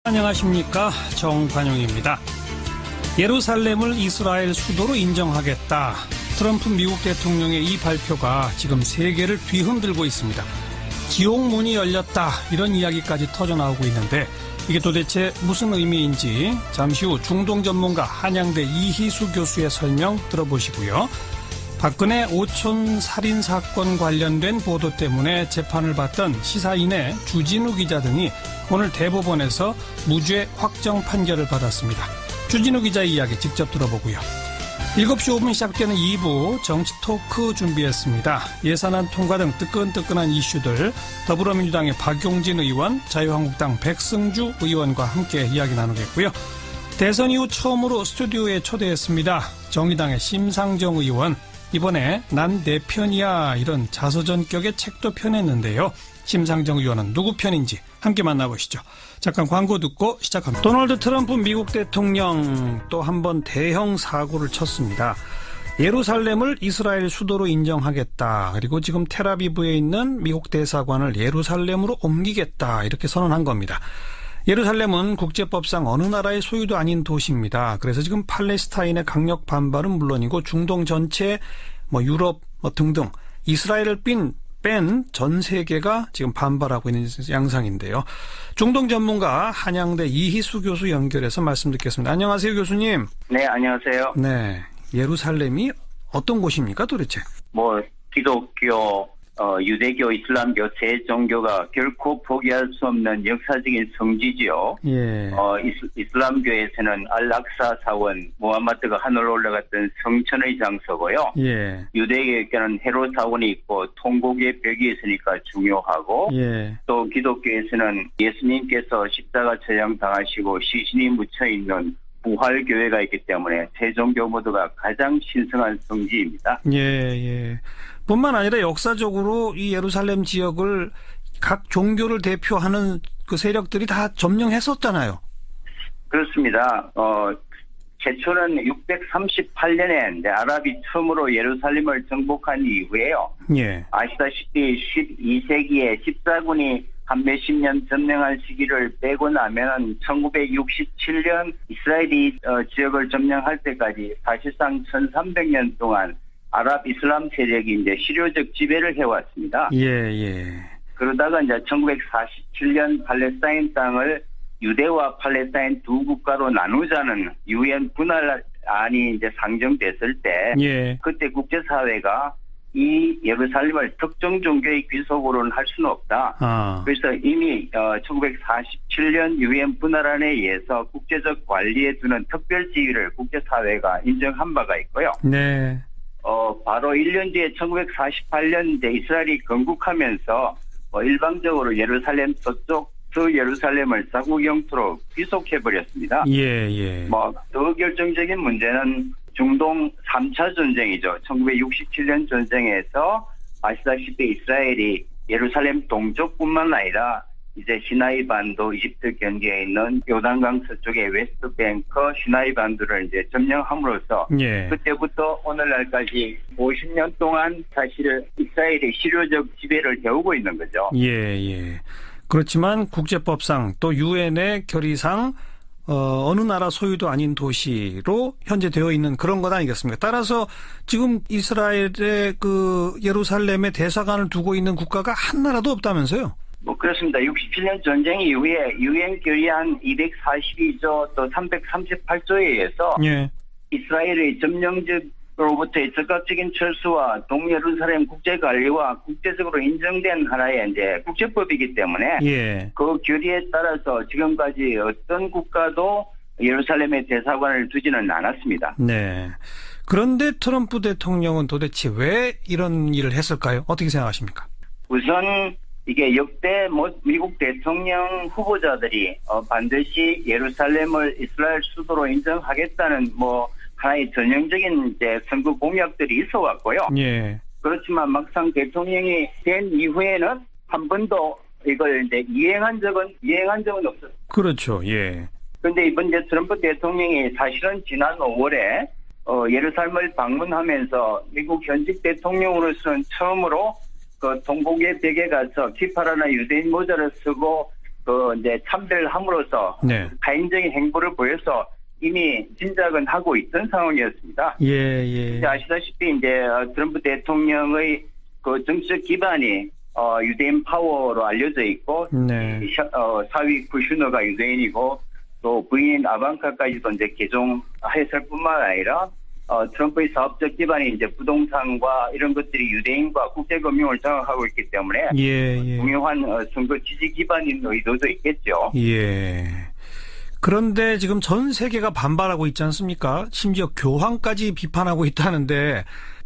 안녕하십니까, 정관용입니다. 예루살렘을 이스라엘 수도로 인정하겠다. 트럼프 미국 대통령의 이 발표가 지금 세계를 뒤흔들고 있습니다. 지옥문이 열렸다, 이런 이야기까지 터져나오고 있는데 이게 도대체 무슨 의미인지 잠시 후 중동 전문가 한양대 이희수 교수의 설명 들어보시고요. 박근혜 오촌 살인 사건 관련된 보도 때문에 재판을 받던 시사인의 주진우 기자 등이 오늘 대법원에서 무죄 확정 판결을 받았습니다. 주진우 기자의 이야기 직접 들어보고요. 7시 5분 시작되는 2부 정치 토크 준비했습니다. 예산안 통과 등 뜨끈뜨끈한 이슈들 더불어민주당의 박용진 의원, 자유한국당 백승주 의원과 함께 이야기 나누겠고요. 대선 이후 처음으로 스튜디오에 초대했습니다. 정의당의 심상정 의원, 이번에 난 내 편이야, 이런 자서전격의 책도 펴냈는데요. 심상정 의원은 누구 편인지 함께 만나보시죠. 잠깐 광고 듣고 시작합니다. 도널드 트럼프 미국 대통령 또 한 번 대형 사고를 쳤습니다. 예루살렘을 이스라엘 수도로 인정하겠다. 그리고 지금 텔아비브에 있는 미국 대사관을 예루살렘으로 옮기겠다. 이렇게 선언한 겁니다. 예루살렘은 국제법상 어느 나라의 소유도 아닌 도시입니다. 그래서 지금 팔레스타인의 강력 반발은 물론이고 중동 전체, 유럽 등등 이스라엘을 뺀 전 세계가 지금 반발하고 있는 양상인데요. 중동 전문가 한양대 이희수 교수 연결해서 말씀 듣겠습니다. 안녕하세요, 교수님. 네, 안녕하세요. 네, 예루살렘이 어떤 곳입니까, 도대체? 기독교, 유대교, 이슬람교 세 종교가 결코 포기할 수 없는 역사적인 성지지요. 예. 이슬람교에서는 알락사 사원, 무함마드가 하늘로 올라갔던 성천의 장소고요. 예. 유대교에는 헤롯 사원이 있고 통곡의 벽이 있으니까 중요하고, 예. 또 기독교에서는 예수님께서 십자가 처형당하시고 시신이 묻혀 있는 부활교회가 있기 때문에 세 종교 모두가 가장 신성한 성지입니다. 예. 뿐만 아니라 역사적으로 이 예루살렘 지역을 각 종교를 대표하는 그 세력들이 다 점령했었잖아요. 그렇습니다. 최초는 638년에 아랍이 처음으로 예루살렘을 정복한 이후에요. 예. 아시다시피 12세기에 14군이 한 몇십 년 점령한 시기를 빼고 나면 1967년 이스라엘이 지역을 점령할 때까지 사실상 1300년 동안 아랍 이슬람 세력이 이제 실효적 지배를 해왔습니다. 예. 그러다가 이제 1947년 팔레스타인 땅을 유대와 팔레스타인 두 국가로 나누자는 유엔 분할안이 이제 상정됐을 때, 예. 그때 국제사회가 이 예루살렘을 특정 종교의 귀속으로는 할 수는 없다. 그래서 이미 1947년 유엔 분할안에 의해서 국제적 관리에 두는 특별 지위를 국제사회가 인정한 바가 있고요. 네. 바로 1년 뒤에 1948년 이스라엘이 건국하면서 일방적으로 예루살렘 서쪽 예루살렘을 자국 영토로 귀속해버렸습니다. 예. 더 결정적인 문제는 중동 3차 전쟁이죠. 1967년 전쟁에서 아시다시피 이스라엘이 예루살렘 동쪽뿐만 아니라 이제 시나이 반도, 이집트 경계에 있는 요단강 서쪽의 웨스트뱅크, 시나이 반도를 이제 점령함으로써, 예. 그때부터 오늘날까지 50년 동안 사실 이스라엘의 실효적 지배를 해오고 있는 거죠. 예. 그렇지만 국제법상 또 유엔의 결의상 어느 나라 소유도 아닌 도시로 현재 되어 있는 그런 것 아니겠습니까? 따라서 지금 이스라엘의 그 예루살렘에 대사관을 두고 있는 국가가 한 나라도 없다면서요? 그렇습니다. 67년 전쟁 이후에 유엔 결의안 242조 또 338조에 의해서, 예, 이스라엘의 점령적으로부터의 즉각적인 철수와 동예루살렘 국제관리와 국제적으로 인정된 하나의 이제 국제법이기 때문에, 예, 그 결의에 따라서 지금까지 어떤 국가도 예루살렘에 대사관을 두지는 않았습니다. 네. 그런데 트럼프 대통령은 도대체 왜 이런 일을 했을까요? 어떻게 생각하십니까? 우선 이게 역대 미국 대통령 후보자들이 반드시 예루살렘을 이스라엘 수도로 인정하겠다는 하나의 전형적인 이제 선거 공약들이 있어 왔고요. 예. 그렇지만 막상 대통령이 된 이후에는 한 번도 이걸 이제 이행한 적은 없었어요. 그렇죠. 예. 그런데 이번 이제 트럼프 대통령이 사실은 지난 5월에 예루살렘을 방문하면서 미국 현직 대통령으로서는 처음으로 그 동북의 벽에 가서 키파라나 유대인 모자를 쓰고 이제 참배함으로써 네. 가인적인 행보를 보여서 이미 진작은 하고 있던 상황이었습니다. 예. 이제 아시다시피 이제 트럼프 대통령의 그 정치적 기반이 유대인 파워로 알려져 있고, 네. 사위 쿠슈너가 유대인이고, 또 부인 아방카까지도 이제 개종했을 뿐만 아니라, 트럼프의 사업적 기반이 이제 부동산과 이런 것들이 유대인과 국제금융을 장악하고 있기 때문에, 중요한 선거 지지 기반인 의도도 있겠죠. 예. 그런데 지금 전 세계가 반발하고 있지 않습니까? 심지어 교황까지 비판하고 있다는데,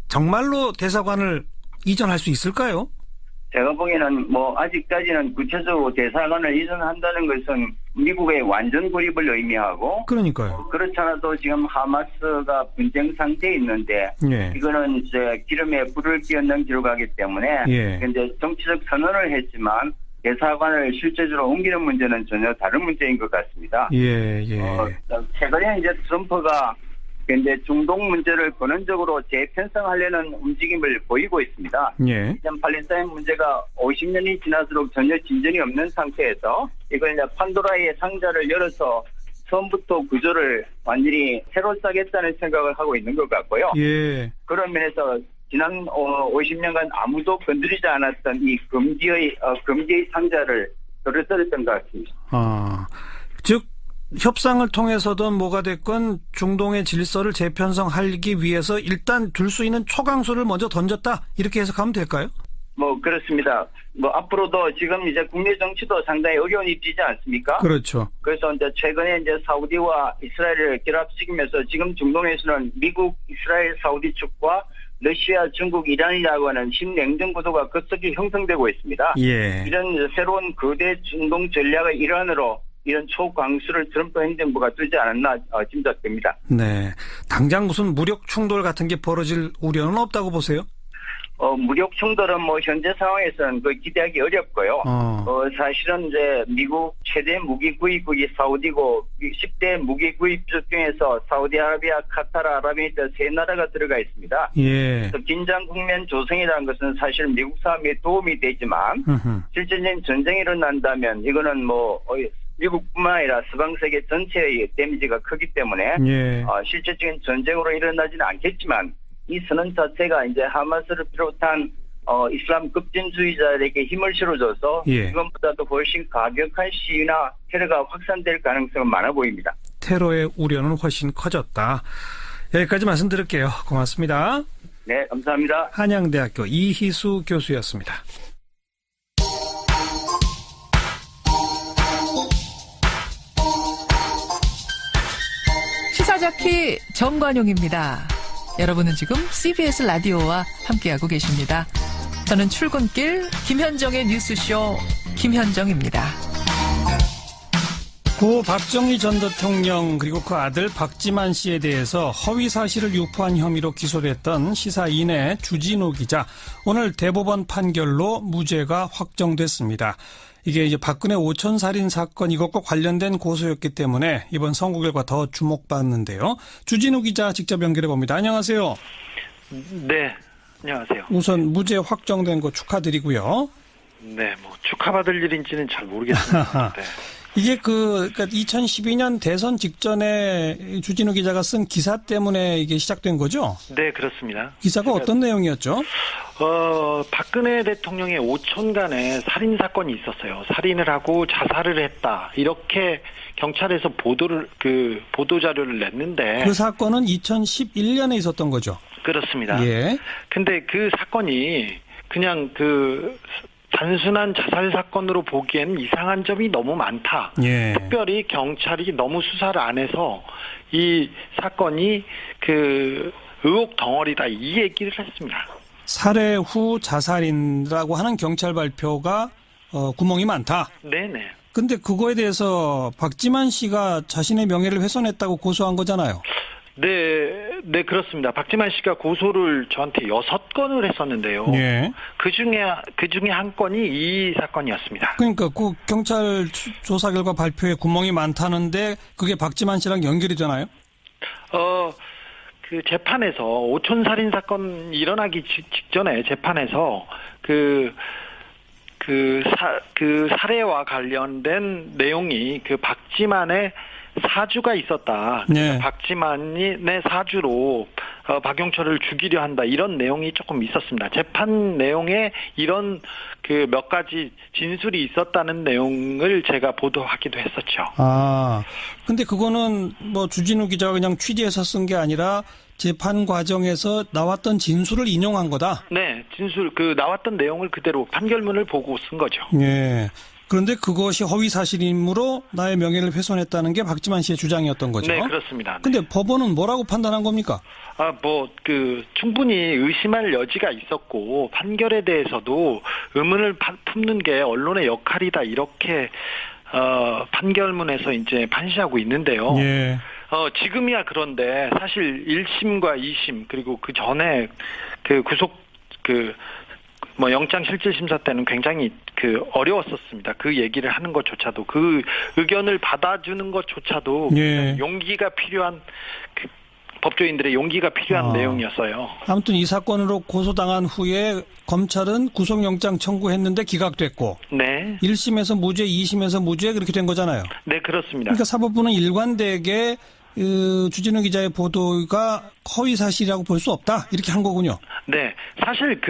정말로 대사관을 이전할 수 있을까요? 제가 보기에는 아직까지는 구체적으로 대사관을 이전한다는 것은 미국의 완전 고립을 의미하고, 그러니까요. 그렇지 않아도 지금 하마스가 분쟁 상태에 있는데, 이거는 이제 기름에 불을 끼얹는 길로 가기 때문에, 이제 정치적 선언을 했지만 대사관을 실제적으로 옮기는 문제는 전혀 다른 문제인 것 같습니다. 최근에 이제 트럼프가 이제 중동 문제를 근원적으로 재편성하려는 움직임을 보이고 있습니다. 이전 팔레스타인 문제가 50년이 지날수록 전혀 진전이 없는 상태에서 이걸 이제 판도라의 상자를 열어서 처음부터 구조를 완전히 새로 짜겠다는 생각을 하고 있는 것 같고요. 그런 면에서 지난 50년간 아무도 건드리지 않았던 이 금기의 상자를 떨어뜨렸던 것 같습니다. 즉 협상을 통해서든 뭐가 됐건 중동의 질서를 재편성하기 위해서 일단 둘 수 있는 초강수를 먼저 던졌다, 이렇게 해석하면 될까요? 그렇습니다. 앞으로도 지금 이제 국내 정치도 상당히 어려운 입지지 않습니까? 그렇죠. 그래서 이제 최근에 이제 사우디와 이스라엘을 결합시키면서 지금 중동에서는 미국, 이스라엘, 사우디 측과 러시아, 중국, 이란이라고 하는 신냉전 구도가 급속히 형성되고 있습니다. 이런 새로운 거대 중동 전략의 일환으로 이런 초강수를 트럼프 행정부가 뜨지 않았나 짐작됩니다. 네. 당장 무슨 무력 충돌 같은 게 벌어질 우려는 없다고 보세요? 무력 충돌은 현재 상황에서는 기대하기 어렵고요. 사실은 이제 미국 최대 무기 구입국이 사우디고 10대 무기 구입국 중에서 사우디아라비아, 카타르, 아랍에미리트 세 나라가 들어가 있습니다. 그래서 긴장 국면 조성이라는 것은 사실 미국 싸움에 도움이 되지만 실질적인 전쟁이 일어난다면 이거는 미국뿐만 아니라 서방 세계 전체의 데미지가 크기 때문에 실질적인 전쟁으로 일어나지는 않겠지만 이 선언 자체가 이제 하마스를 비롯한 이슬람 급진주의자들에게 힘을 실어줘서 이것보다도 훨씬 가격한 시위나 테러가 확산될 가능성은 많아 보입니다. 테러의 우려는 훨씬 커졌다. 여기까지 말씀드릴게요. 고맙습니다. 네, 감사합니다. 한양대학교 이희수 교수였습니다. 시사자키 정관용입니다. 여러분은 지금 CBS 라디오와 함께하고 계십니다. 저는 출근길 김현정의 뉴스쇼 김현정입니다. 고 박정희 전 대통령 그리고 그 아들 박지만 씨에 대해서 허위 사실을 유포한 혐의로 기소됐던 시사인의 주진우 기자, 오늘 대법원 판결로 무죄가 확정됐습니다. 이게 이제 박근혜 오천살인 사건 이것과 관련된 고소였기 때문에 이번 선고 결과 더 주목받는데요. 주진우 기자 직접 연결해 봅니다. 안녕하세요. 네, 안녕하세요. 우선 무죄 확정된 거 축하드리고요. 네, 축하받을 일인지는 잘 모르겠습니다. 네. 이게 그러니까 2012년 대선 직전에 주진우 기자가 쓴 기사 때문에 이게 시작된 거죠? 네, 그렇습니다. 기사가 어떤 내용이었죠? 박근혜 대통령의 오촌간에 살인 사건이 있었어요. 살인을 하고 자살을 했다. 이렇게 경찰에서 보도 자료를 냈는데, 그 사건은 2011년에 있었던 거죠? 그렇습니다. 근데 그 사건이 그냥 단순한 자살 사건으로 보기엔 이상한 점이 너무 많다. 특별히 경찰이 너무 수사를 안 해서 이 사건이 의혹 덩어리다, 이 얘기를 했습니다. 살해 후 자살이라고 하는 경찰 발표가 구멍이 많다. 네네. 근데 그거에 대해서 박지만 씨가 자신의 명예를 훼손했다고 고소한 거잖아요. 네, 그렇습니다. 박지만 씨가 고소를 저한테 6건을 했었는데요. 그 중에 한 건이 이 사건이었습니다. 그러니까 그 경찰 조사 결과 발표에 구멍이 많다는데 그게 박지만 씨랑 연결이 되나요? 그 재판에서 오촌살인 사건 일어나기 직전에 재판에서 그 그 사례와 관련된 내용이 그 박지만의 사주가 있었다. 네. 박지만의 사주로 박용철을 죽이려 한다. 이런 내용이 조금 있었습니다. 재판 내용에 이런 그 몇 가지 진술이 있었다는 내용을 제가 보도하기도 했었죠. 아, 근데 그거는 뭐 주진우 기자가 그냥 취재해서 쓴 게 아니라 재판 과정에서 나왔던 진술을 인용한 거다? 네, 진술, 나왔던 내용을 그대로 판결문을 보고 쓴 거죠. 예. 그런데 그것이 허위 사실이므로 나의 명예를 훼손했다는 게 박지만 씨의 주장이었던 거죠? 네, 그렇습니다. 근데 법원은 뭐라고 판단한 겁니까? 충분히 의심할 여지가 있었고, 판결에 대해서도 의문을 품는 게 언론의 역할이다, 이렇게, 판결문에서 이제 판시하고 있는데요. 예. 지금이야 그런데 사실 1심과 2심, 그리고 그 전에 영장실질심사 때는 굉장히 어려웠었습니다. 그 얘기를 하는 것조차도, 그 의견을 받아주는 것조차도 예. 용기가 필요한, 법조인들의 용기가 필요한 내용이었어요. 아무튼 이 사건으로 고소당한 후에 검찰은 구속영장 청구했는데 기각됐고, 네. 1심에서 무죄, 2심에서 무죄 그렇게 된 거잖아요. 네, 그렇습니다. 그러니까 사법부는 일관되게 주진우 기자의 보도가 허위 사실이라고 볼 수 없다 이렇게 한 거군요. 네, 사실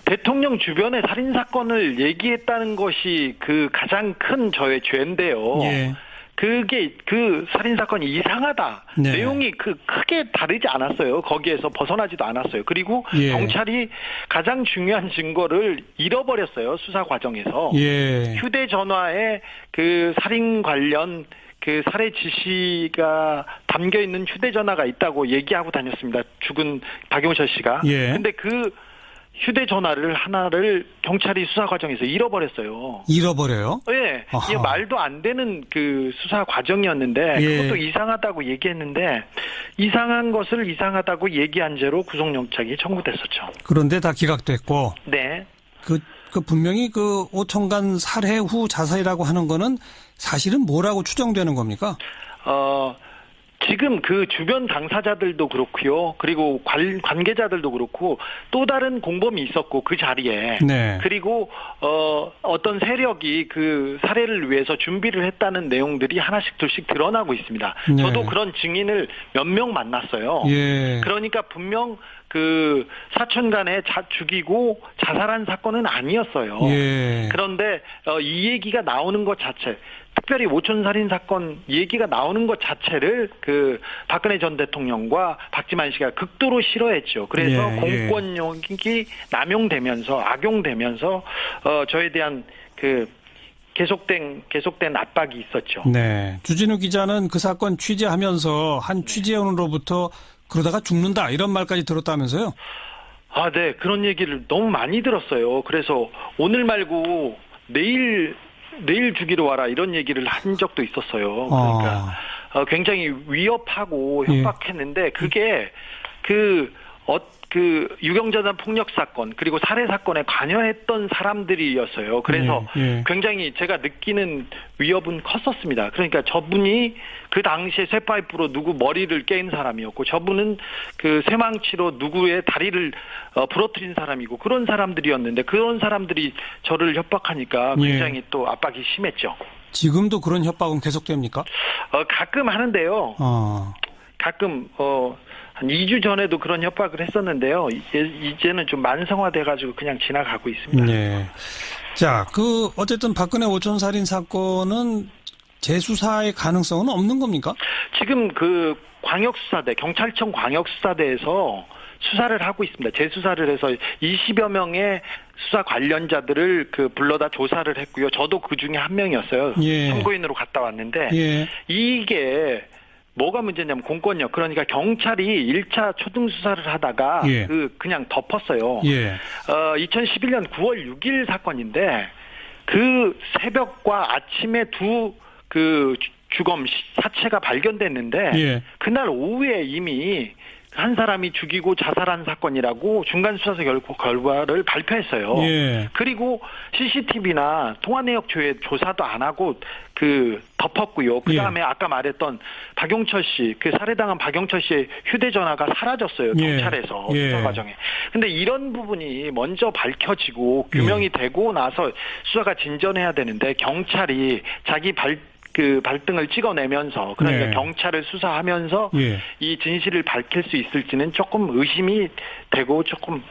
대통령 주변의 살인 사건을 얘기했다는 것이 가장 큰 저의 죄인데요. 예. 그게 살인 사건이 이상하다. 네. 내용이 크게 다르지 않았어요. 거기에서 벗어나지도 않았어요. 그리고 예. 경찰이 가장 중요한 증거를 잃어버렸어요. 수사 과정에서. 예. 휴대전화에 살인 관련 살해 지시가 담겨 있는 휴대전화가 있다고 얘기하고 다녔습니다. 죽은 박용철 씨가. 예. 근데 휴대전화를 하나를 경찰이 수사 과정에서 잃어버렸어요. 잃어버려요? 네. 이게 말도 안 되는 수사 과정이었는데, 예. 그것도 이상하다고 얘기했는데, 이상한 것을 이상하다고 얘기한 죄로 구속영장이 청구됐었죠. 그런데 다 기각됐고. 네. 분명히 오통간 살해 후 자살이라고 하는 거는 사실은 뭐라고 추정되는 겁니까? 지금 주변 당사자들도 그렇고요. 그리고 관계자들도 그렇고 또 다른 공범이 있었고 그 자리에. 네. 그리고 어떤 세력이 살해를 위해서 준비를 했다는 내용들이 하나씩 둘씩 드러나고 있습니다. 네. 저도 그런 증인을 몇 명 만났어요. 예. 그러니까 분명 사촌 간에 죽이고 자살한 사건은 아니었어요. 예. 그런데 이 얘기가 나오는 것 자체, 특별히 오촌살인 사건 얘기가 나오는 것 자체를 박근혜 전 대통령과 박지만 씨가 극도로 싫어했죠. 그래서 예. 공권력이 남용되면서 악용되면서 저에 대한 계속된 압박이 있었죠. 네. 주진우 기자는 그 사건 취재하면서 한 취재원으로부터 그러다가 죽는다 이런 말까지 들었다면서요? 아, 네. 그런 얘기를 너무 많이 들었어요. 그래서 오늘 말고 내일 죽이러 와라 이런 얘기를 한 적도 있었어요. 그러니까 굉장히 위협하고 협박했는데 그게 유경자단 폭력 사건 그리고 살해 사건에 관여했던 사람들이었어요. 그래서 굉장히 제가 느끼는 위협은 컸었습니다. 그러니까 저분이 그 당시에 쇠파이프로 누구 머리를 깬 사람이었고 저분은 쇠망치로 누구의 다리를 부러뜨린 사람이고 그런 사람들이었는데 그런 사람들이 저를 협박하니까 굉장히 또 압박이 심했죠. 지금도 그런 협박은 계속됩니까? 가끔 하는데요. 가끔 한 2주 전에도 그런 협박을 했었는데요. 이제는 좀 만성화돼가지고 그냥 지나가고 있습니다. 네. 자, 어쨌든 박근혜 오촌살인 사건은 재수사의 가능성은 없는 겁니까? 지금 광역수사대, 경찰청 광역수사대에서 수사를 하고 있습니다. 재수사를 해서 20여 명의 수사 관련자들을 불러다 조사를 했고요. 저도 그 중에 한 명이었어요. 예. 참고인으로 갔다 왔는데 예. 이게 뭐가 문제냐면 공권력. 그러니까 경찰이 1차 초등 수사를 하다가 예. 그냥 덮었어요. 예. 2011년 9월 6일 사건인데 새벽과 아침에 두 주검 사체가 발견됐는데 예. 그날 오후에 이미 한 사람이 죽이고 자살한 사건이라고 중간 수사서 결과를 발표했어요. 예. 그리고 CCTV나 통화 내역 조사도 안 하고 덮었고요. 그 다음에 예. 아까 말했던 박용철 씨, 살해당한 박용철 씨의 휴대전화가 사라졌어요. 경찰에서 예. 수사 과정에. 근데 이런 부분이 먼저 밝혀지고 규명이 되고 나서 수사가 진전해야 되는데 경찰이 자기 발등을 찍어내면서 그러니까 경찰을 수사하면서 이 진실을 밝힐 수 있을지는 조금 의심이 되고 조금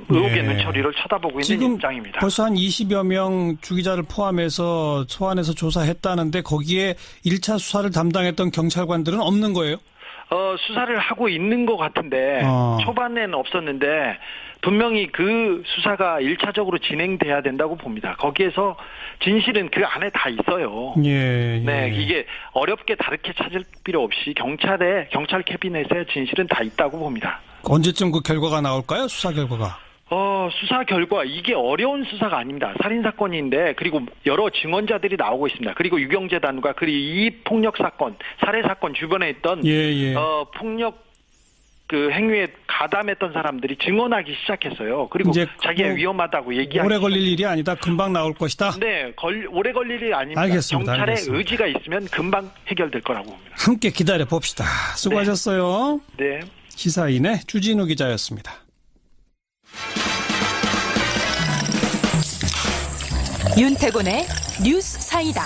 의혹의 눈초리를 쳐다보고 있는 입장입니다. 벌써 한 20여 명 주기자를 포함해서 소환해서 조사했다는데 거기에 1차 수사를 담당했던 경찰관들은 없는 거예요? 수사를 하고 있는 것 같은데 초반에는 없었는데 분명히 그 수사가 1차적으로 진행돼야 된다고 봅니다. 거기에서 진실은 그 안에 다 있어요. 예. 네, 이게 어렵게 다르게 찾을 필요 없이 경찰 캐비넷에 진실은 다 있다고 봅니다. 언제쯤 그 결과가 나올까요? 수사 결과가? 수사 결과 이게 어려운 수사가 아닙니다. 살인 사건인데 그리고 여러 증언자들이 나오고 있습니다. 그리고 유경재단과 그리고 이 폭력 사건, 살해 사건 주변에 있던 폭력 행위에 가담했던 사람들이 증언하기 시작했어요. 그리고 자기가 위험하다고 얘기하기 오래 걸릴 일이 아니다. 금방 나올 것이다. 네, 오래 걸릴 일이 아닙니다. 알겠습니다. 경찰의 의지가 있으면 금방 해결될 거라고 봅니다. 함께 기다려 봅시다. 수고하셨어요. 네. 시사인의 주진우 기자였습니다. 윤태곤의 뉴스 사이다.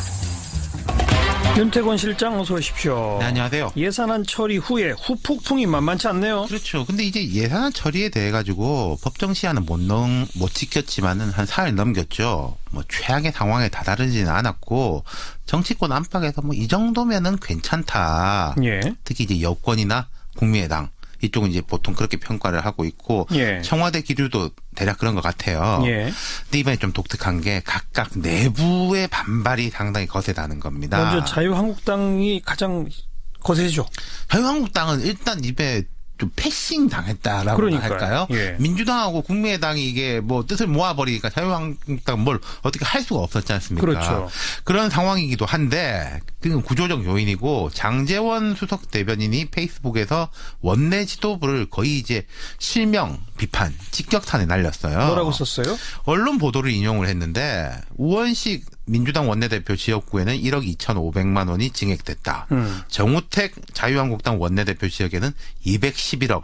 윤태곤 실장 어서 오십시오. 네, 안녕하세요. 예산안 처리 후에 후폭풍이 만만치 않네요. 그렇죠. 근데 이제 예산안 처리에 대해 가지고 법정 시한은 못 지켰지만은 한 사흘 넘겼죠. 최악의 상황에 다다르지는 않았고 정치권 안팎에서 이 정도면은 괜찮다. 예. 특히 이제 여권이나 국민의당 이쪽은 이제 보통 그렇게 평가를 하고 있고 청와대 기류도 대략 그런 것 같아요. 근데 이번에 좀 독특한 게 각각 내부의 반발이 상당히 거세다는 겁니다. 먼저 자유한국당이 가장 거세죠. 자유한국당은 일단 입에 좀 패싱 당했다라고 할까요? 민주당하고 국민의당이 이게 뜻을 모아버리니까 자유한국당 뭘 어떻게 할 수가 없었지 않습니까? 그렇죠. 그런 상황이기도 한데 그건 구조적 요인이고 장제원 수석 대변인이 페이스북에서 원내 지도부를 거의 이제 실명 비판 직격탄에 날렸어요. 뭐라고 썼어요? 언론 보도를 인용을 했는데 우원식 민주당 원내대표 지역구에는 1억 2,500만 원이 증액됐다. 정우택 자유한국당 원내대표 지역에는 211억,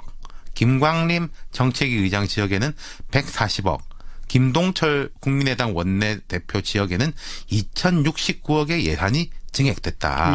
김광림 정책위 의장 지역에는 140억, 김동철 국민의당 원내대표 지역에는 2,069억의 예산이 증액됐다.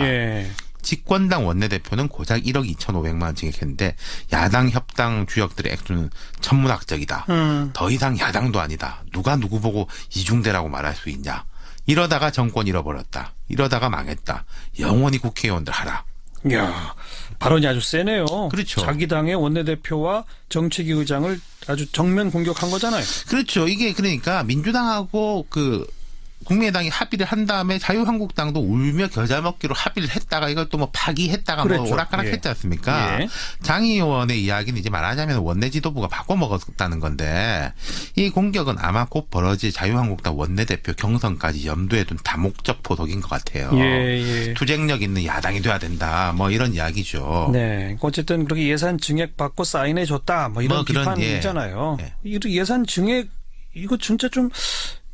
집권당 원내대표는 고작 1억 2,500만 원 증액했는데 야당 협당 주역들의 액수는 천문학적이다. 더 이상 야당도 아니다. 누가 누구 보고 이중대라고 말할 수 있냐. 이러다가 정권 잃어버렸다. 이러다가 망했다. 영원히 국회의원들 하라. 이야, 발언이 아주 세네요. 그렇죠. 자기 당의 원내대표와 정책위 의장을 아주 정면 공격한 거잖아요. 그렇죠. 이게 그러니까 민주당하고 국민의당이 합의를 한 다음에 자유한국당도 울며 겨자 먹기로 합의를 했다가 이걸 또 파기했다가 오락가락 했지 않습니까? 장 의원의 이야기는 이제 말하자면 원내 지도부가 바꿔먹었다는 건데 이 공격은 아마 곧 벌어질 자유한국당 원내대표 경선까지 염두에 둔 다목적 포석인 것 같아요. 투쟁력 있는 야당이 돼야 된다. 이런 이야기죠. 네. 어쨌든 그렇게 예산 증액 받고 사인해줬다. 이런 비판이잖아요. 예산 증액 이거 진짜 좀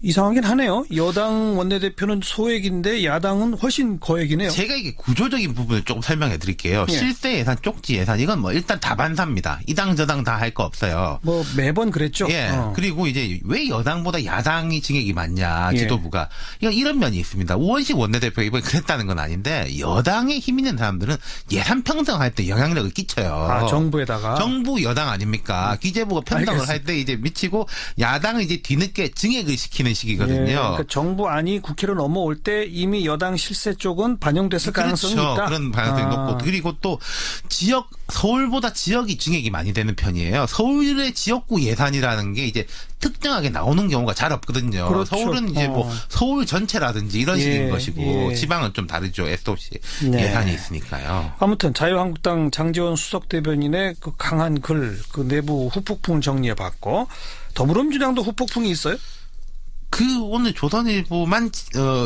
이상하긴 하네요. 여당 원내대표는 소액인데 야당은 훨씬 거액이네요. 제가 이게 구조적인 부분을 조금 설명해 드릴게요. 실세 예산, 쪽지 예산 이건 일단 다반사입니다. 이 당 저 당 다 할 거 없어요. 매번 그랬죠. 그리고 이제 왜 여당보다 야당이 증액이 많냐 지도부가 이런 면이 있습니다. 우원식 원내대표가 이번에 그랬다는 건 아닌데 여당에 힘 있는 사람들은 예산 평등할 때 영향력을 끼쳐요. 정부에다가. 정부 여당 아닙니까? 기재부가 편성을 할 때 이제 미치고 야당은 이제 뒤늦게 증액을 시키는 시기거든요. 그러니까 정부안이 국회로 넘어올 때 이미 여당 실세 쪽은 반영됐을 가능성이 있다. 그런 가능성이 높고 그리고 또 서울보다 지역이 증액이 많이 되는 편이에요. 서울의 지역구 예산이라는 게 이제 특정하게 나오는 경우가 잘 없거든요. 그렇죠. 서울은 이제 서울 전체라든지 이런 식인 것이고 지방은 좀 다르죠. SOC 예산이 있으니까요. 아무튼 자유한국당 장제원 수석 대변인의 그 강한 글, 그 내부 후폭풍을 정리해봤고 더불어민주당도 후폭풍이 있어요? 오늘 조선일보만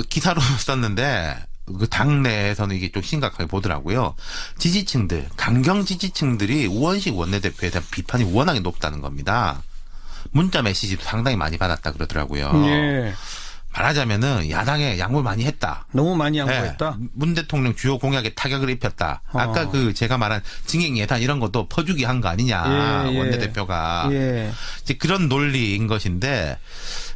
기사로 썼는데 그 당내에서는 이게 좀 심각하게 보더라고요. 지지층들, 강경 지지층들이 우원식 원내대표에 대한 비판이 워낙에 높다는 겁니다. 문자 메시지도 상당히 많이 받았다 그러더라고요. 예. 말하자면은 야당에 양보를 많이 했다. 너무 많이 양보했다. 네. 문 대통령 주요 공약에 타격을 입혔다. 아까 그 제가 말한 증액 예산 이런 것도 퍼주기 한 거 아니냐. 예, 예. 원내대표가. 예. 이제 그런 논리인 것인데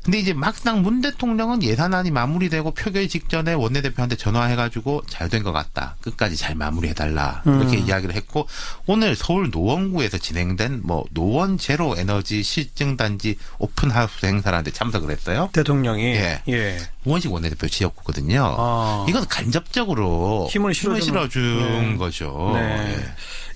근데 이제 막상 문 대통령은 예산안이 마무리되고 표결 직전에 원내대표한테 전화해가지고 잘 된 것 같다. 끝까지 잘 마무리해달라. 이렇게 이야기를 했고 오늘 서울 노원구에서 진행된 뭐 노원 제로 에너지 실증단지 오픈하우스 행사라는데 참석을 했어요. 대통령이. 예. 예. 우원식 원내대표 지역구거든요. 이건 간접적으로 힘을 실어준 네. 거죠. 네. 예.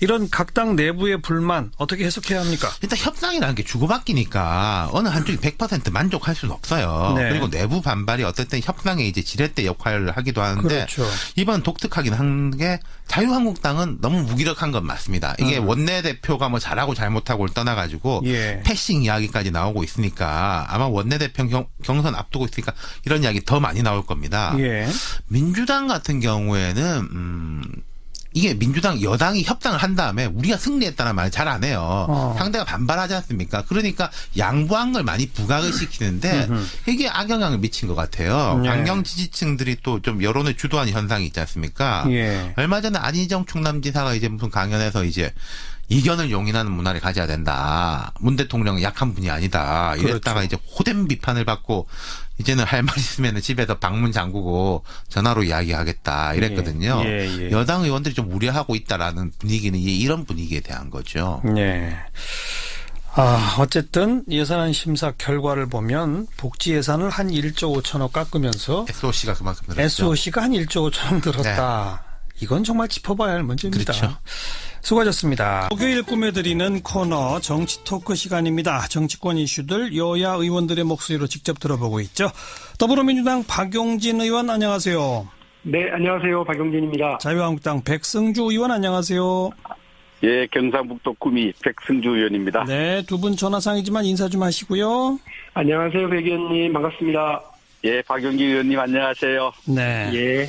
이런 각 당 내부의 불만 어떻게 해석해야 합니까? 일단 협상이라는 게 주고받기니까 어느 한쪽이 100% 만족할 수는 없어요. 네. 그리고 내부 반발이 어떨 땐 협상의 이제 지렛대 역할을 하기도 하는데 그렇죠. 이번 독특하긴 한 게 자유한국당은 너무 무기력한 건 맞습니다. 이게 원내대표가 뭐 잘하고 잘못하고를 떠나가지고 예. 패싱 이야기까지 나오고 있으니까 아마 원내대표 경선 앞두고 있으니까 이런 이야기 더 많이 나올 겁니다. 예. 민주당 같은 경우에는 이게 민주당 여당이 협상을 한 다음에 우리가 승리했다는 말을 잘 안 해요. 상대가 반발하지 않습니까? 그러니까 양보한 걸 많이 부각을 시키는데 이게 악영향을 미친 것 같아요. 네. 강경 지지층들이 또 좀 여론을 주도하는 현상이 있지 않습니까? 예. 얼마 전에 안희정 충남지사가 이제 무슨 강연에서 이제 이견을 용인하는 문화를 가져야 된다. 문 대통령은 약한 분이 아니다. 이랬다가 그렇죠. 이제 호된 비판을 받고 이제는 할 말 있으면 집에서 방문 잠그고 전화로 이야기하겠다 이랬거든요. 예. 여당 의원들이 좀 우려하고 있다라는 분위기는 이런 분위기에 대한 거죠. 네. 어쨌든 예산안 심사 결과를 보면 복지 예산을 한 1조 5천억 깎으면서 SOC가 그만큼 늘었죠. SOC가 한 1조 5천억 늘었다. 네. 이건 정말 짚어봐야 할 문제입니다. 그렇죠. 수고하셨습니다. 목요일 꾸며드리는 코너 정치 토크 시간입니다. 정치권 이슈들 여야 의원들의 목소리로 직접 들어보고 있죠. 더불어민주당 박용진 의원 안녕하세요. 네, 안녕하세요. 박용진입니다. 자유한국당 백승주 의원 안녕하세요. 예, 경상북도 구미 백승주 의원입니다. 네, 두 분 전화상이지만 인사 좀 하시고요. 안녕하세요, 백 의원님. 반갑습니다. 예, 박용진 의원님 안녕하세요. 네. 예.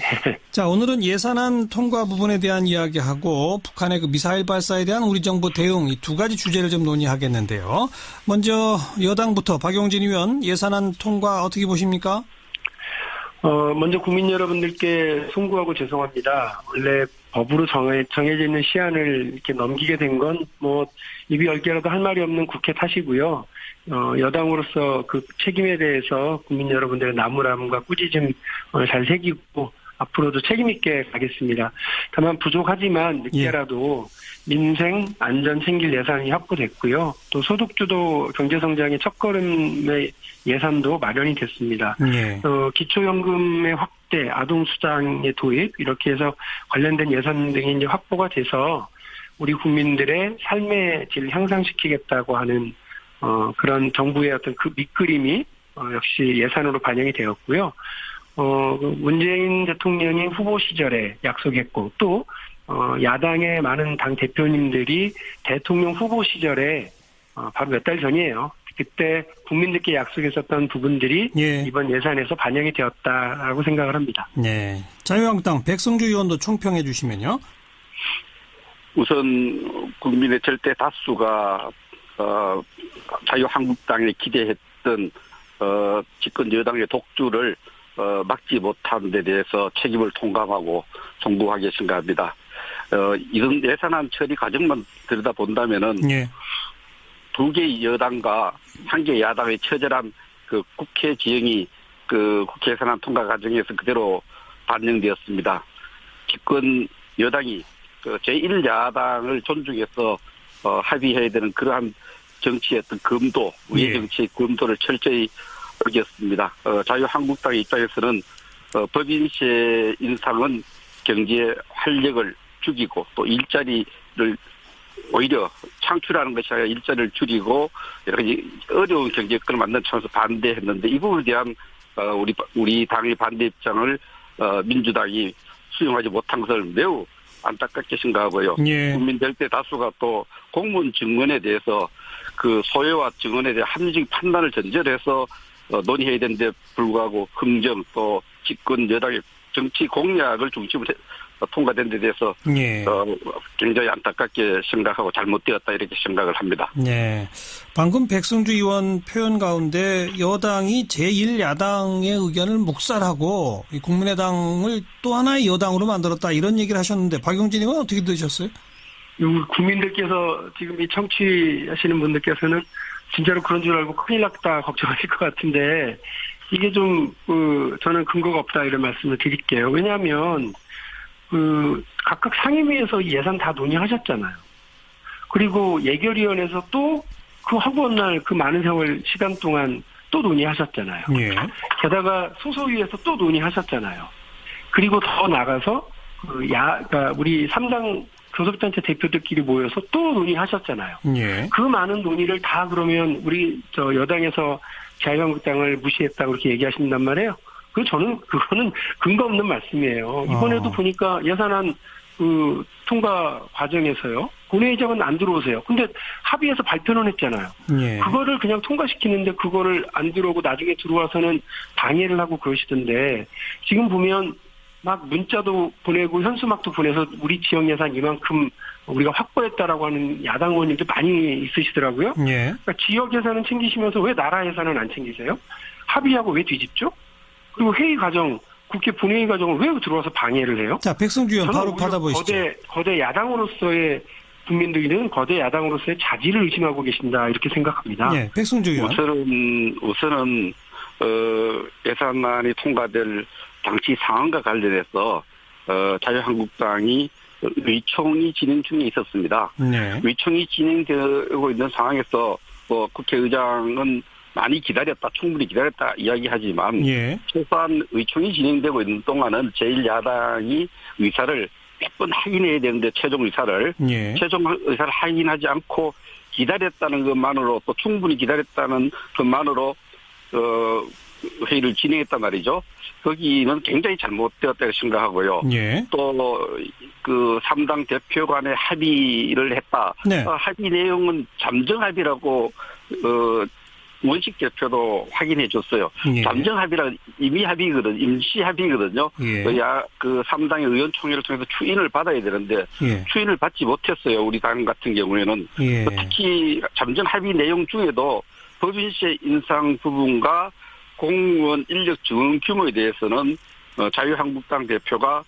자, 오늘은 예산안 통과 부분에 대한 이야기하고 북한의 그 미사일 발사에 대한 우리 정부 대응 이 두 가지 주제를 좀 논의하겠는데요. 먼저 여당부터 박용진 의원 예산안 통과 어떻게 보십니까? 먼저 국민 여러분들께 송구하고 죄송합니다. 원래 법으로 정해져 있는 시한을 이렇게 넘기게 된 건 뭐 입이 10개라도 할 말이 없는 국회 탓이고요. 여당으로서 그 책임에 대해서 국민 여러분들의 나무람과 꾸짖음 잘 새기고 앞으로도 책임 있게 가겠습니다. 다만 부족하지만 늦게라도 민생 안전 챙길 예산이 확보됐고요. 또 소득주도 경제성장의 첫걸음의 예산도 마련이 됐습니다. 기초연금의 확대, 아동수당의 도입 이렇게 해서 관련된 예산 등이 이제 확보가 돼서 우리 국민들의 삶의 질 향상시키겠다고 하는 그런 정부의 어떤 그 밑그림이 역시 예산으로 반영이 되었고요. 문재인 대통령이 후보 시절에 약속했고 또 야당의 많은 당 대표님들이 대통령 후보 시절에 바로 몇 달 전이에요. 그때 국민들께 약속했었던 부분들이 이번 예산에서 반영이 되었다라고 생각을 합니다. 네. 자유한국당 백승주 의원도 총평해 주시면요. 우선 국민의 절대 다수가 자유한국당에 기대했던 집권 여당의 독주를 막지 못한 데 대해서 책임을 통감하고 송구하겠습니다 합니다. 이런 예산안 처리 과정만 들여다본다면은 두 개의 여당과 한 개의 야당의 처절한 그 국회 지형이 그 국회 예산안 통과 과정에서 그대로 반영되었습니다. 집권 여당이 그 제1야당을 존중해서 합의해야 되는 그러한 정치의 어떤 검도, 우회 정치의 검도를 철저히 어겼습니다. 자유한국당 입장에서는 법인세 인상은 경제 활력을 죽이고 또 일자리를 오히려 창출하는 것이 아니라 일자리를 줄이고 여러 가지 어려운 경제 여건을 만든 차원에서 반대했는데 이 부분에 대한 우리 당의 반대 입장을 민주당이 수용하지 못한 것을 매우 안타깝게 생각하고요. 국민 절대 다수가 또 공무원 증언에 대해서 그 소외와 증언에 대한 합리적인 판단을 전제로 해서 논의해야 되는데 불구하고 흥정 또 집권 여당의 정치 공약을 중심으로 통과된 데 대해서 예. 굉장히 안타깝게 생각하고 잘못되었다 이렇게 생각을 합니다. 네. 방금 백승주 의원 표현 가운데 여당이 제1야당의 의견을 묵살하고 국민의당을 또 하나의 여당으로 만들었다 이런 얘기를 하셨는데 박용진 의원 어떻게 들으셨어요? 국민들께서 지금 이 청취하시는 분들께서는 진짜로 그런 줄 알고 큰일 났다 걱정하실 것 같은데 이게 좀 저는 근거가 없다 이런 말씀을 드릴게요. 왜냐하면 각각 상임위에서 예산 다 논의하셨잖아요. 그리고 예결위원회에서 또 그 하고 날 그 많은 세월 시간 동안 또 논의하셨잖아요. 예. 게다가 소소위에서 또 논의하셨잖아요. 그리고 더 나가서 그러니까 우리 3당 교섭단체 대표들끼리 모여서 또 논의하셨잖아요. 예. 그 많은 논의를 다 그러면 우리 여당에서 자유한국당을 무시했다고 그렇게 얘기하신단 말이에요. 그거는 근거 없는 말씀이에요. 이번에도 보니까 예산안 통과 과정에서요. 본회의장은 안 들어오세요. 근데 합의해서 발표는 했잖아요. 예. 그거를 그냥 통과시키는데 그거를 안 들어오고 나중에 들어와서는 방해를 하고 그러시던데 지금 보면 막 문자도 보내고 현수막도 보내서 우리 지역 예산 이만큼 우리가 확보했다라고 하는 야당 의원님들 많이 있으시더라고요. 예. 그러니까 지역 예산은 챙기시면서 왜 나라 예산은 안 챙기세요? 합의하고 왜 뒤집죠? 그리고 회의 과정, 국회 본회의 과정을 왜 들어와서 방해를 해요? 자, 백승주 의원 바로 받아보시죠. 거대 야당으로서의 국민들은 거대 야당으로서의 자질을 의심하고 계신다 이렇게 생각합니다. 네, 백승주 의원. 우선은 예산안이 통과될 당시 상황과 관련해서 자유한국당이 의총이 진행 중에 있었습니다. 네. 의총이 진행되고 있는 상황에서 국회의장은 많이 기다렸다, 충분히 기다렸다 이야기하지만 예. 최소한 의총이 진행되고 있는 동안은 제1야당이 의사를 몇 번 확인해야 되는데 최종 의사를 확인하지 않고 기다렸다는 것만으로 또 충분히 기다렸다는 것만으로 회의를 진행했단 말이죠. 거기는 굉장히 잘못되었다고 생각하고요. 예. 또 그 3당 대표 간의 합의를 했다. 네. 합의 내용은 잠정 합의라고 원식 대표도 확인해 줬어요. 예. 잠정 합의라 임의 합의거든, 임시 합의거든요. 예. 그 3당의 의원총회를 통해서 추인을 받아야 되는데 예. 추인을 받지 못했어요. 우리 당 같은 경우에는. 예. 특히 잠정 합의 내용 중에도 법인세 인상 부분과 공무원 인력 증원 규모에 대해서는 자유한국당 대표가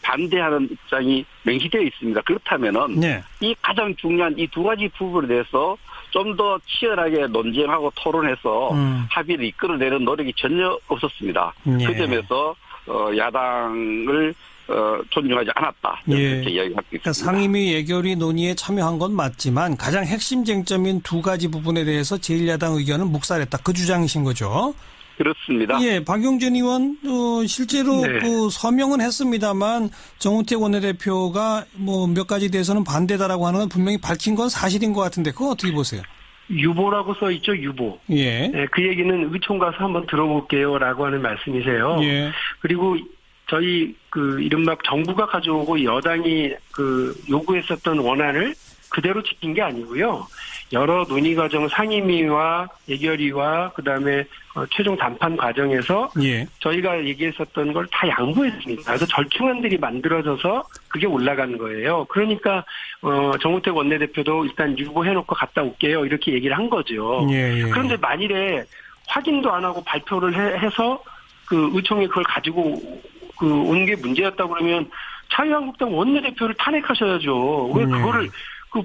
반대하는 입장이 명시되어 있습니다. 그렇다면은 네. 이 가장 중요한 이 두 가지 부분에 대해서 좀 더 치열하게 논쟁하고 토론해서 합의를 이끌어내는 노력이 전혀 없었습니다. 예. 그 점에서 야당을 존중하지 않았다. 이렇게 이야기하고 있습니다. 그러니까 상임위 예결위 논의에 참여한 건 맞지만 가장 핵심 쟁점인 두 가지 부분에 대해서 제1야당 의견을 묵살했다. 그 주장이신 거죠? 그렇습니다. 예, 박용진 의원 실제로 네. 서명은 했습니다만 정우택 원내대표가 몇 가지 대해서는 반대다라고 하는 건 분명히 밝힌 건 사실인 것 같은데 그거 어떻게 보세요? 유보라고 써 있죠, 유보. 예. 네, 그 얘기는 의총 가서 한번 들어볼게요라고 하는 말씀이세요. 예. 그리고 저희 이른바 정부가 가져오고 여당이 요구했었던 원안을 그대로 지킨 게 아니고요. 여러 논의 과정 상임위와 예결위와 그다음에 최종 담판 과정에서 예. 저희가 얘기했었던 걸 다 양보했습니다. 그래서 절충안들이 만들어져서 그게 올라간 거예요. 그러니까 정우택 원내대표도 일단 유보해놓고 갔다 올게요. 이렇게 얘기를 한 거죠. 예. 그런데 만일에 확인도 안 하고 발표를 해서 의총에 그걸 가지고 온 게 문제였다고 그러면 자유한국당 원내대표를 탄핵하셔야죠. 왜 그거를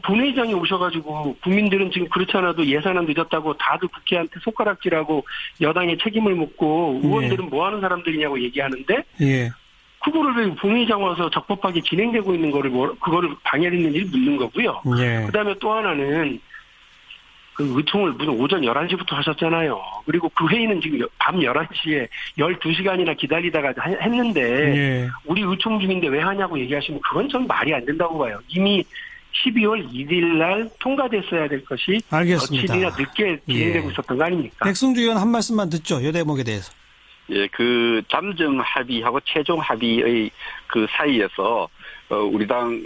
본회의장에 오셔가지고 국민들은 지금 그렇지 않아도 예산안 늦었다고 다들 국회한테 손가락질하고 여당의 책임을 묻고 의원들은 뭐 하는 사람들이냐고 얘기하는데 예. 그거를 본회의장 와서 적법하게 진행되고 있는 그거를 방해했는지 묻는 거고요. 예. 그다음에 또 하나는 의총을 무슨 오전 11시부터 하셨잖아요. 그리고 그 회의는 지금 밤 11시에 12시간이나 기다리다가 했는데 예. 우리 의총 중인데 왜 하냐고 얘기하시면 그건 전 말이 안 된다고 봐요. 이미 12월 1일 날 통과됐어야 될 것이 알겠습니다. 며칠이나 늦게 진행되고 있었던 거 아닙니까? 백승주 의원 한 말씀만 듣죠. 요 대목에 대해서. 예, 잠정 합의하고 최종 합의의 그 사이에서 우리 당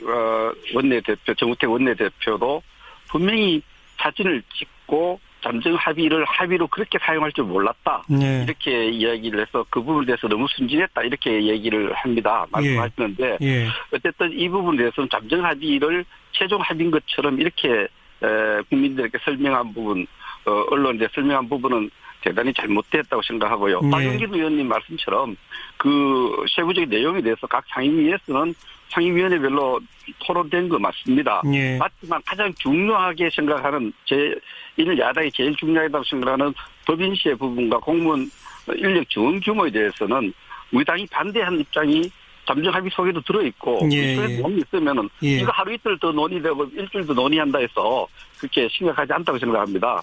원내대표 정우택 원내대표도 분명히 사진을 찍고 잠정 합의로 그렇게 사용할 줄 몰랐다. 네. 이렇게 이야기를 해서 그 부분에 대해서 너무 순진했다. 이렇게 얘기를 합니다. 말씀하시는데 예. 어쨌든 이 부분에 대해서는 잠정 합의를 최종 합의인 것처럼 이렇게 국민들에게 설명한 부분, 언론에 설명한 부분은 대단히 잘못됐다고 생각하고요. 박용진 의원님 말씀처럼 그 세부적인 내용에 대해서 각 상임위에서는 상임위원회별로 토론된 거 맞습니다. 예. 맞지만 가장 중요하게 생각하는 이를 야당이 제일 중요하다고 생각하는 법인시의 부분과 공무원 인력 지원 규모에 대해서는 우리 당이 반대한 입장이 잠정 합의 속에도 들어있고 논의 있으면은 이거 하루 이틀 더 논의되고 일주일 더 논의한다 해서 그렇게 심각하지 않다고 생각합니다.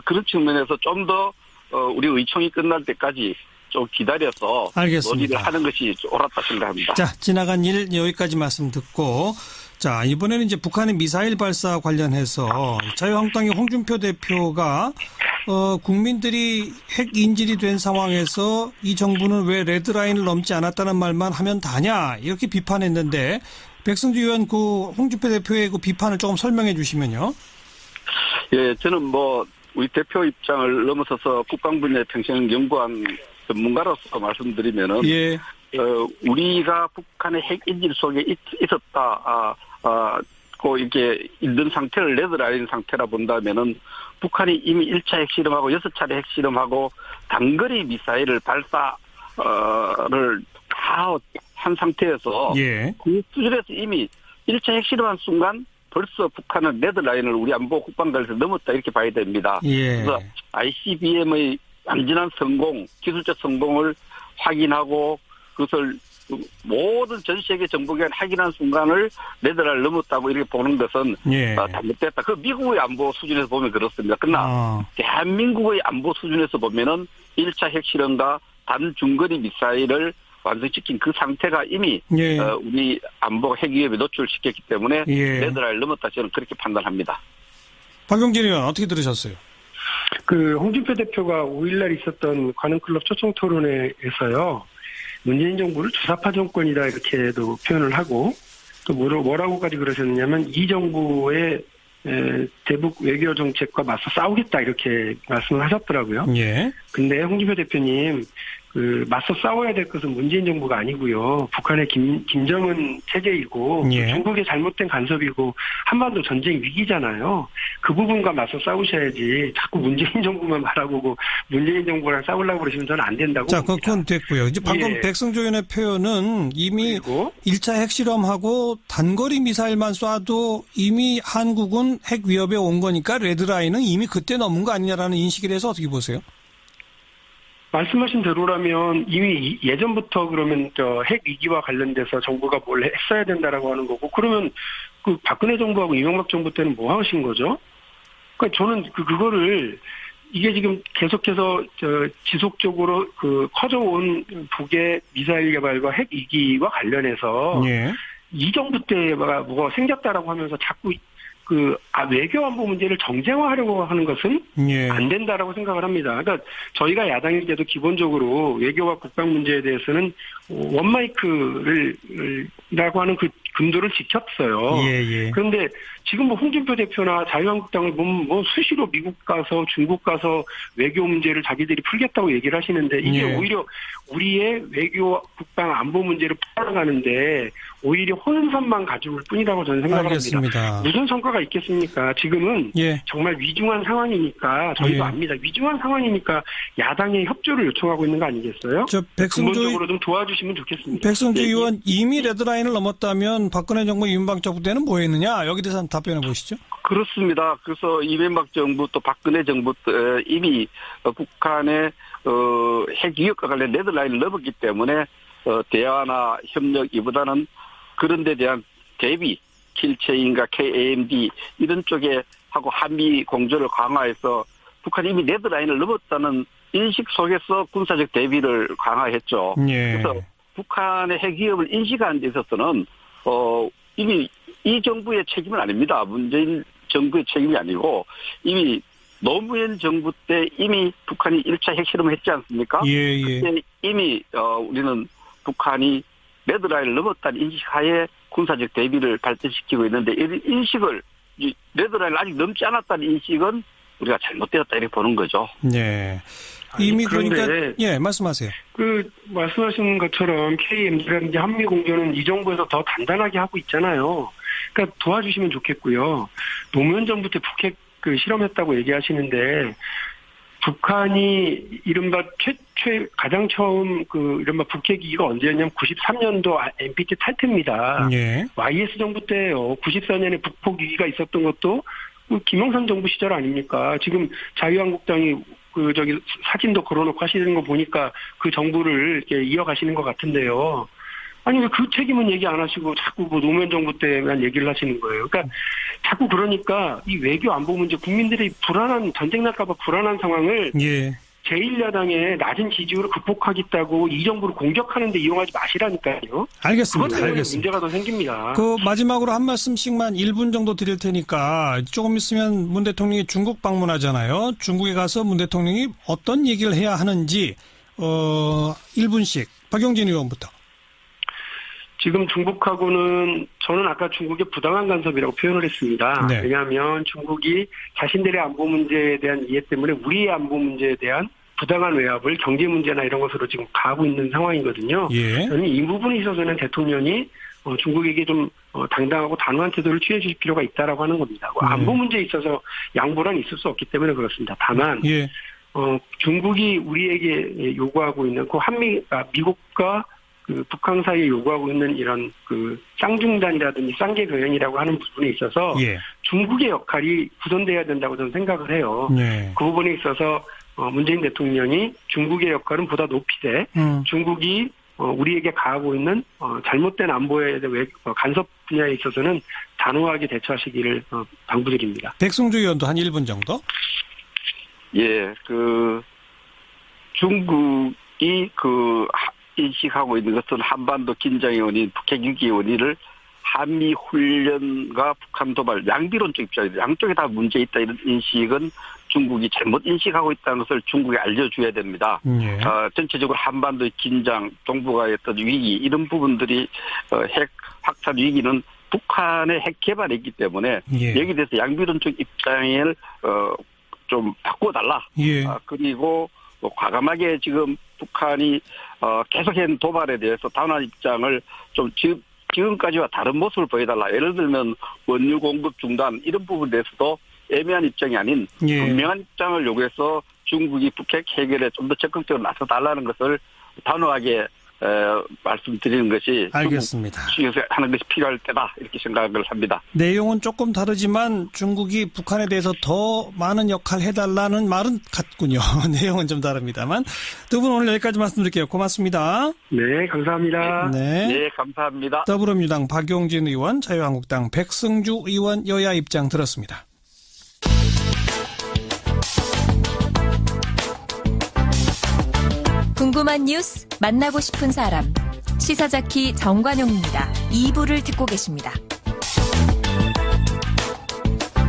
그런 측면에서 좀 더 우리 의총이 끝날 때까지 좀 기다려서 알겠습니다. 논의를 하는 것이 옳았다 생각합니다. 자, 지나간 일 여기까지 말씀 듣고 자, 이번에는 이제 북한의 미사일 발사 관련해서 자유한국당의 홍준표 대표가 국민들이 핵 인질이 된 상황에서 이 정부는 왜 레드라인을 넘지 않았다는 말만 하면 다냐 이렇게 비판했는데 백승주 의원 그 홍준표 대표의 그 비판을 조금 설명해 주시면요. 예, 저는 우리 대표 입장을 넘어서서 국방분야에 평생 연구한 전문가로서 말씀드리면은 우리가 북한의 핵 인질 속에 있었다. 이렇게 있는 상태를 레드라인 상태라 본다면은 북한이 이미 1차 핵실험하고 6차례 핵실험하고 단거리 미사일을 발사를 다 한 상태에서 그 수준에서 이미 1차 핵실험한 순간 벌써 북한은 레드라인을 우리 안보 국방관에서 넘었다 이렇게 봐야 됩니다. 그래서 ICBM의 완전한 성공, 기술적 성공을 확인하고 그것을 모든 전 세계 정보기관 확인한 순간을 레드라인을 넘었다고 이렇게 보는 것은 잘못됐다. 그 미국의 안보 수준에서 보면 그렇습니다. 그러나 대한민국의 안보 수준에서 보면은 1차 핵실험과 단중거리 미사일을 완성시킨 그 상태가 이미 우리 안보 핵 위협에 노출시켰기 때문에 레드라인을 넘었다 저는 그렇게 판단합니다. 박용진 의원 어떻게 들으셨어요? 그 홍준표 대표가 5일날 있었던 관훈클럽 초청 토론회에서요. 문재인 정부를 주사파 정권이다 이렇게도 표현을 하고 또 뭐라고까지 그러셨냐면 이 정부의 대북 외교 정책과 맞서 싸우겠다 이렇게 말씀을 하셨더라고요. 근데 홍준표 대표님 맞서 싸워야 될 것은 문재인 정부가 아니고요. 북한의 김정은 체제이고 중국의 잘못된 간섭이고 한반도 전쟁 위기잖아요. 그 부분과 맞서 싸우셔야지 자꾸 문재인 정부만 말하고 문재인 정부랑 싸우려고 그러시면 저는 안 된다고 자, 그건 됐고요. 이제 방금 백승조 의원의 표현은 이미 1차 핵실험하고 단거리 미사일만 쏴도 이미 한국은 핵 위협에 온 거니까 레드라인은 이미 그때 넘은 거 아니냐라는 인식에 대해서 어떻게 보세요? 말씀하신 대로라면 이미 예전부터 그러면 핵 위기와 관련돼서 정부가 뭘 했어야 된다라고 하는 거고 그러면 그 박근혜 정부하고 이명박 정부 때는 뭐 하신 거죠? 그러니까 저는 그거를 이게 지금 계속해서 지속적으로 커져온 북의 미사일 개발과 핵 위기와 관련해서 이 정부 때 뭐가 생겼다라고 하면서 자꾸 외교 안보 문제를 정쟁화하려고 하는 것은 안 된다라고 생각을 합니다. 그러니까 저희가 야당일 때도 기본적으로 외교와 국방 문제에 대해서는 원마이크라고 하는 그 금도를 지켰어요. 그런데 지금 홍준표 대표나 자유한국당을 보면 수시로 미국 가서 중국 가서 외교 문제를 자기들이 풀겠다고 얘기를 하시는데 이게 오히려 우리의 외교 국방 안보 문제를 풀어가는데 오히려 혼선만 가져올 뿐이라고 저는 생각을 합니다. 무슨 성과가 있겠습니까? 지금은 정말 위중한 상황이니까 저희도 압니다. 위중한 상황이니까 야당의 협조를 요청하고 있는 거 아니겠어요? 근본적으로 좀 도와주시면 좋겠습니다. 백승주 의원 이미 레드라인을 넘었다면 박근혜 정부 이명박 정부 때는 뭐 했느냐? 여기 대해서 한번 답변해 보시죠. 그렇습니다. 그래서 이명박 정부 또 박근혜 정부 때 이미 북한의 핵 위협과 관련 레드라인을 넘었기 때문에 대화나 협력 이보다는 그런 데 대한 대비 킬체인과 KAMD 이런 쪽에 하고 한미 공조를 강화해서 북한이 이미 레드라인을 넘었다는 인식 속에서 군사적 대비를 강화했죠. 그래서 북한의 핵 위협을 인식하는 데 있어서는 이미 이 정부의 책임은 아닙니다. 문재인 정부의 책임이 아니고 이미 노무현 정부 때 이미 북한이 1차 핵실험을 했지 않습니까? 그때 이미 우리는 북한이 레드라인을 넘었다는 인식하에 군사적 대비를 발전시키고 있는데 이 인식을 레드라인을 아직 넘지 않았다는 인식은 우리가 잘못되었다 이렇게 보는 거죠. 네. 이미 그러니까 예, 말씀하세요. 말씀하신 것처럼 KMD라든지 한미공조는 이 정부에서 더 단단하게 하고 있잖아요. 그러니까 도와주시면 좋겠고요. 노무현 정부 때 북핵 실험했다고 얘기하시는데 북한이 이른바 가장 처음 이른바 북핵 위기가 언제였냐면 93년도 NPT 탈퇴입니다. 예. YS 정부 때예요. 94년에 북폭 위기가 있었던 것도 김영삼 정부 시절 아닙니까? 지금 자유한국당이 사진도 걸어놓고 하시는 거 보니까 그 정부를 이렇게 이어가시는 것 같은데요. 아니 왜 그 책임은 얘기 안 하시고 자꾸 노무현 정부 때만 얘기를 하시는 거예요. 그러니까 자꾸 그러니까 이 외교 안보 문제 국민들이 전쟁 날까봐 불안한 상황을 제1야당의 낮은 지지율을 극복하겠다고 이 정부를 공격하는데 이용하지 마시라니까요. 알겠습니다. 그것 때문에 문제가 더 생깁니다. 마지막으로 한 말씀씩만 1분 정도 드릴 테니까 조금 있으면 문 대통령이 중국 방문하잖아요. 중국에 가서 문 대통령이 어떤 얘기를 해야 하는지 1분씩 박용진 의원부터. 지금 중국하고는 저는 아까 중국의 부당한 간섭이라고 표현을 했습니다. 네. 왜냐하면 중국이 자신들의 안보 문제에 대한 이해 때문에 우리의 안보 문제에 대한 부당한 외압을 경제 문제나 이런 것으로 지금 가하고 있는 상황이거든요. 예. 저는 이 부분에 있어서는 대통령이 중국에게 좀 당당하고 단호한 태도를 취해 주실 필요가 있다라고 하는 겁니다. 안보 문제에 있어서 양보란 있을 수 없기 때문에 그렇습니다. 다만 중국이 우리에게 요구하고 있는 미국과 북한 사이에 요구하고 있는 이런 쌍중단이라든지 쌍계 교연이라고 하는 부분에 있어서 중국의 역할이 구성돼야 된다고 저는 생각을 해요. 그 부분에 있어서 문재인 대통령이 중국의 역할은 보다 높이되 중국이 우리에게 가하고 있는 잘못된 안보에 대해 간섭 분야에 있어서는 단호하게 대처하시기를 당부드립니다. 백승주 의원도 한 1분 정도? 예, 중국이 인식하고 있는 것은 한반도 긴장의 원인, 북핵 위기의 원인을 한미 훈련과 북한 도발, 양비론적 입장이죠. 양쪽에 다 문제 있다 이런 인식은 중국이 잘못 인식하고 있다는 것을 중국에 알려줘야 됩니다. 전체적으로 한반도의 긴장, 동북아의 어떤 위기 이런 부분들이 핵 확산 위기는 북한의 핵 개발이 있기 때문에 여기에 대해서 양비론적 입장을 좀 바꿔달라. 그리고 과감하게 지금 북한이 계속한 도발에 대해서 단호한 입장을 좀 지금까지와 다른 모습을 보여달라. 예를 들면 원유 공급 중단 이런 부분에 대해서도 애매한 입장이 아닌 분명한 입장을 요구해서 중국이 북핵 해결에 좀 더 적극적으로 나서달라는 것을 단호하게 말씀드리는 것이 알겠습니다. 하는 것이 필요할 때다 이렇게 생각을 합니다. 내용은 조금 다르지만 중국이 북한에 대해서 더 많은 역할 해달라는 말은 같군요. 내용은 좀 다릅니다만 두 분 오늘 여기까지 말씀드릴게요. 고맙습니다. 네, 감사합니다. 네, 감사합니다. 더불어민주당 박용진 의원, 자유한국당 백승주 의원 여야 입장 들었습니다. 궁금한 뉴스, 만나고 싶은 사람. 시사자키 정관용입니다. 2부를 듣고 계십니다.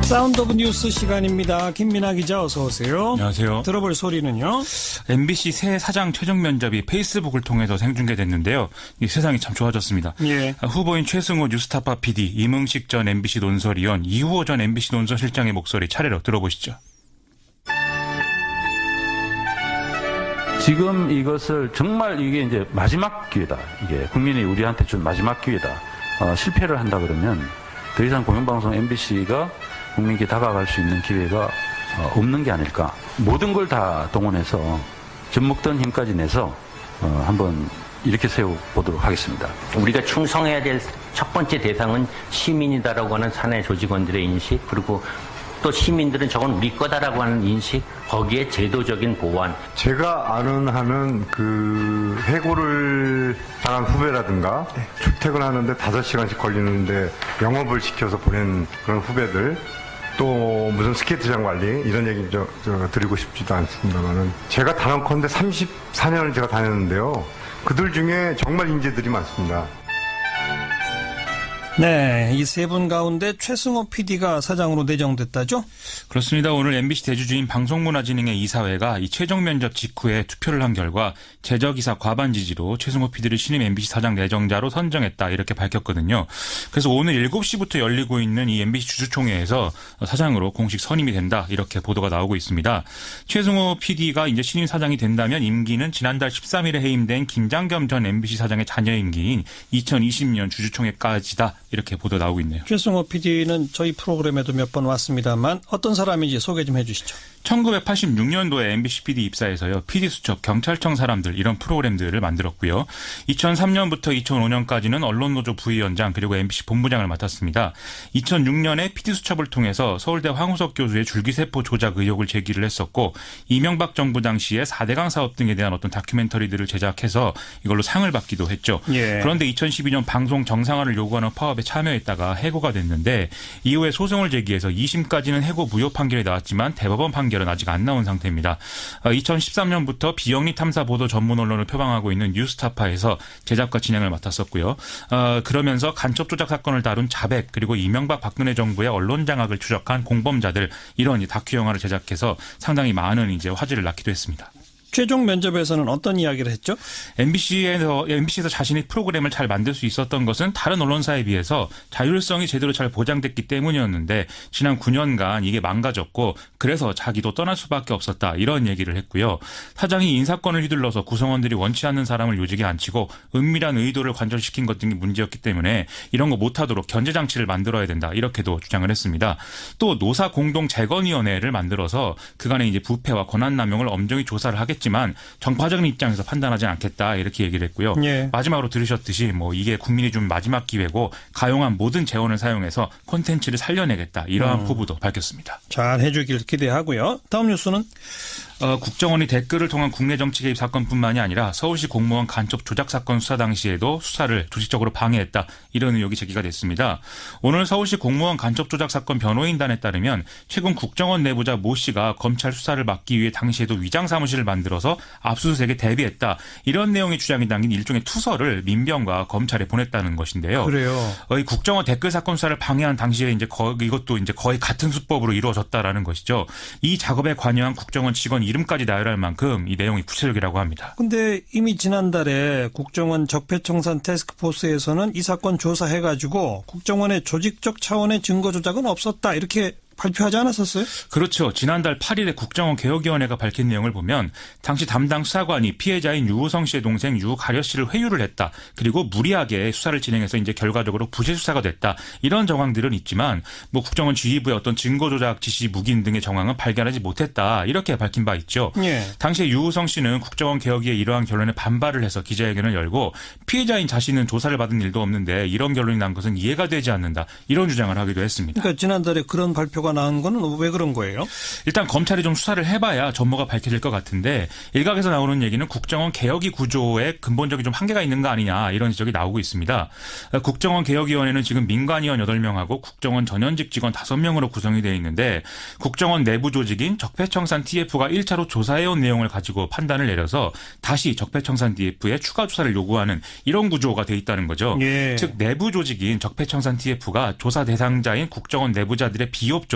사운드 오브 뉴스 시간입니다. 김민아 기자 어서 오세요. 안녕하세요. 들어볼 소리는요. MBC 새 사장 최종 면접이 페이스북을 통해서 생중계됐는데요. 이 세상이 참 좋아졌습니다. 후보인 최승호 뉴스타파 PD, 이문식 전 MBC 논설위원, 이후호 전 MBC 논설실장의 목소리 차례로 들어보시죠. 지금 이것을 정말 이게 이제 마지막 기회다. 이게 국민이 우리한테 준 마지막 기회다. 실패를 한다 그러면 더 이상 공영방송 MBC가 국민께 다가갈 수 있는 기회가 없는 게 아닐까. 모든 걸 다 동원해서 젖먹던 힘까지 내서 한번 이렇게 세워보도록 하겠습니다. 우리가 충성해야 될 첫 번째 대상은 시민이다라고 하는 사내 조직원들의 인식, 그리고 또 시민들은 저건 우리 거다라고 하는 인식, 거기에 제도적인 보완. 제가 아는 한은 해고를 당한 후배라든가 출퇴근하는데 5시간씩 걸리는데 영업을 시켜서 보낸 그런 후배들, 또 무슨 스케이트장 관리 이런 얘기 드리고 싶지도 않습니다만은 제가 단언컨대 34년을 제가 다녔는데요. 그들 중에 정말 인재들이 많습니다. 네, 이 세 분 가운데 최승호 PD가 사장으로 내정됐다죠? 그렇습니다. 오늘 MBC 대주주인 방송문화진흥회 이사회가 이 최종 면접 직후에 투표를 한 결과 제적이사 과반 지지로 최승호 PD를 신임 MBC 사장 내정자로 선정했다 이렇게 밝혔거든요. 그래서 오늘 7시부터 열리고 있는 이 MBC 주주총회에서 사장으로 공식 선임이 된다 이렇게 보도가 나오고 있습니다. 최승호 PD가 이제 신임 사장이 된다면 임기는 지난달 13일에 해임된 김장겸 전 MBC 사장의 자녀 임기인 2020년 주주총회까지다. 이렇게 보도 나오고 있네요. 최승호 PD는 저희 프로그램에도 몇 번 왔습니다만 어떤 사람인지 소개 좀 해주시죠. 1986년도에 MBC PD 입사해서요. PD 수첩, 경찰청 사람들 이런 프로그램들을 만들었고요. 2003년부터 2005년까지는 언론노조 부위원장 그리고 MBC 본부장을 맡았습니다. 2006년에 PD 수첩을 통해서 서울대 황우석 교수의 줄기세포 조작 의혹을 제기를 했었고 이명박 정부 당시에 4대강 사업 등에 대한 어떤 다큐멘터리들을 제작해서 이걸로 상을 받기도 했죠. 예. 그런데 2012년 방송 정상화를 요구하는 파업에 참여했다가 해고가 됐는데 이후에 소송을 제기해서 2심까지는 해고 무효 판결이 나왔지만 대법원 판결은 아직 안 나온 상태입니다. 2013년부터 비영리 탐사 보도 전문 언론을 표방하고 있는 뉴스타파에서 제작과 진행을 맡았었고요. 그러면서 간첩 조작 사건을 다룬 자백 그리고 이명박 박근혜 정부의 언론 장악을 추적한 공범자들 이런 다큐 영화를 제작해서 상당히 많은 이제 화제를 낳기도 했습니다. 최종 면접에서는 어떤 이야기를 했죠? MBC에서 자신의 프로그램을 잘 만들 수 있었던 것은 다른 언론사에 비해서 자율성이 제대로 잘 보장됐기 때문이었는데 지난 9년간 이게 망가졌고 그래서 자기도 떠날 수밖에 없었다 이런 얘기를 했고요. 사장이 인사권을 휘둘러서 구성원들이 원치 않는 사람을 요직에 앉히고 은밀한 의도를 관철시킨 것 등이 문제였기 때문에 이런 거 못하도록 견제장치를 만들어야 된다 이렇게도 주장을 했습니다. 또 노사공동재건위원회를 만들어서 그간의 이제 부패와 권한남용을 엄정히 조사를 하겠지만 정파적인 입장에서 판단하지 않겠다 이렇게 얘기를 했고요. 예. 마지막으로 들으셨듯이 뭐 이게 국민이 준 마지막 기회고 가용한 모든 재원을 사용해서 콘텐츠를 살려내겠다 이러한 포부도 밝혔습니다. 잘 해주길 기대하고요. 다음 뉴스는? 국정원이 댓글을 통한 국내 정치 개입 사건뿐만이 아니라 서울시 공무원 간첩 조작 사건 수사 당시에도 수사를 조직적으로 방해했다 이런 의혹이 제기가 됐습니다. 오늘 서울시 공무원 간첩 조작 사건 변호인단에 따르면 최근 국정원 내부자 모 씨가 검찰 수사를 막기 위해 당시에도 위장 사무실을 만들어서 압수수색에 대비했다 이런 내용의 주장이 담긴 일종의 투서를 민병과 검찰에 보냈다는 것인데요. 그래요. 이 국정원 댓글 사건 수사를 방해한 당시에 이제 이것도 이제 거의 같은 수법으로 이루어졌다라는 것이죠. 이 작업에 관여한 국정원 직원 이름까지 나열할 만큼 이 내용이 구체적이라고 합니다. 근데 이미 지난달에 국정원 적폐청산 태스크포스에서는 이 사건 조사해가지고 국정원의 조직적 차원의 증거 조작은 없었다 이렇게 발표하지 않았었어요? 그렇죠. 지난달 8일에 국정원 개혁위원회가 밝힌 내용을 보면 당시 담당 수사관이 피해자인 유호성 씨의 동생 유가려 씨를 회유를 했다. 그리고 무리하게 수사를 진행해서 이제 결과적으로 부실 수사가 됐다. 이런 정황들은 있지만 뭐 국정원 지휘부의 어떤 증거 조작 지시 묵인 등의 정황은 발견하지 못했다. 이렇게 밝힌 바 있죠. 예. 당시에 유호성 씨는 국정원 개혁위의 이러한 결론에 반발을 해서 기자회견을 열고 피해자인 자신은 조사를 받은 일도 없는데 이런 결론이 난 것은 이해가 되지 않는다. 이런 주장을 하기도 했습니다. 그러니까 지난달에 그런 발표가 나온 거는 왜 그런 거예요? 일단 검찰이 좀 수사를 해봐야 전모가 밝혀질 것 같은데 일각에서 나오는 얘기는 국정원 개혁위 구조에 근본적인 좀 한계가 있는 거 아니냐 이런 지적이 나오고 있습니다. 국정원 개혁위원회는 지금 민간위원 8명하고 국정원 전현직 직원 5명으로 구성이 되어 있는데 국정원 내부 조직인 적폐청산 TF가 1차로 조사해온 내용을 가지고 판단을 내려서 다시 적폐청산 TF에 추가 조사를 요구하는 이런 구조가 돼 있다는 거죠. 예. 즉 내부 조직인 적폐청산 TF가 조사 대상자인 국정원 내부자들의 비협조든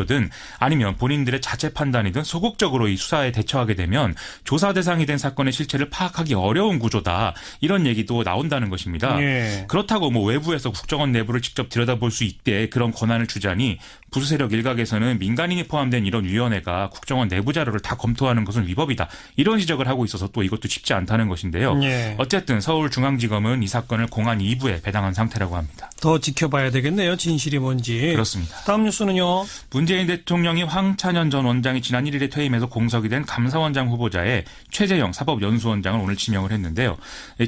아니면 본인들의 자체 판단이든 소극적으로 이 수사에 대처하게 되면 조사 대상이 된 사건의 실체를 파악하기 어려운 구조다. 이런 얘기도 나온다는 것입니다. 예. 그렇다고 뭐 외부에서 국정원 내부를 직접 들여다볼 수 있게 그런 권한을 주자니 보수 세력 일각에서는 민간인이 포함된 이런 위원회가 국정원 내부 자료를 다 검토하는 것은 위법이다. 이런 지적을 하고 있어서 또 이것도 쉽지 않다는 것인데요. 예. 어쨌든 서울중앙지검은 이 사건을 공안 2부에 배당한 상태라고 합니다. 더 지켜봐야 되겠네요. 진실이 뭔지. 그렇습니다. 다음 뉴스는요. 문재인 대통령이 황찬현 전 원장이 지난 1일에 퇴임해서 공석이 된 감사원장 후보자에 최재형 사법연수원장을 오늘 지명을 했는데요.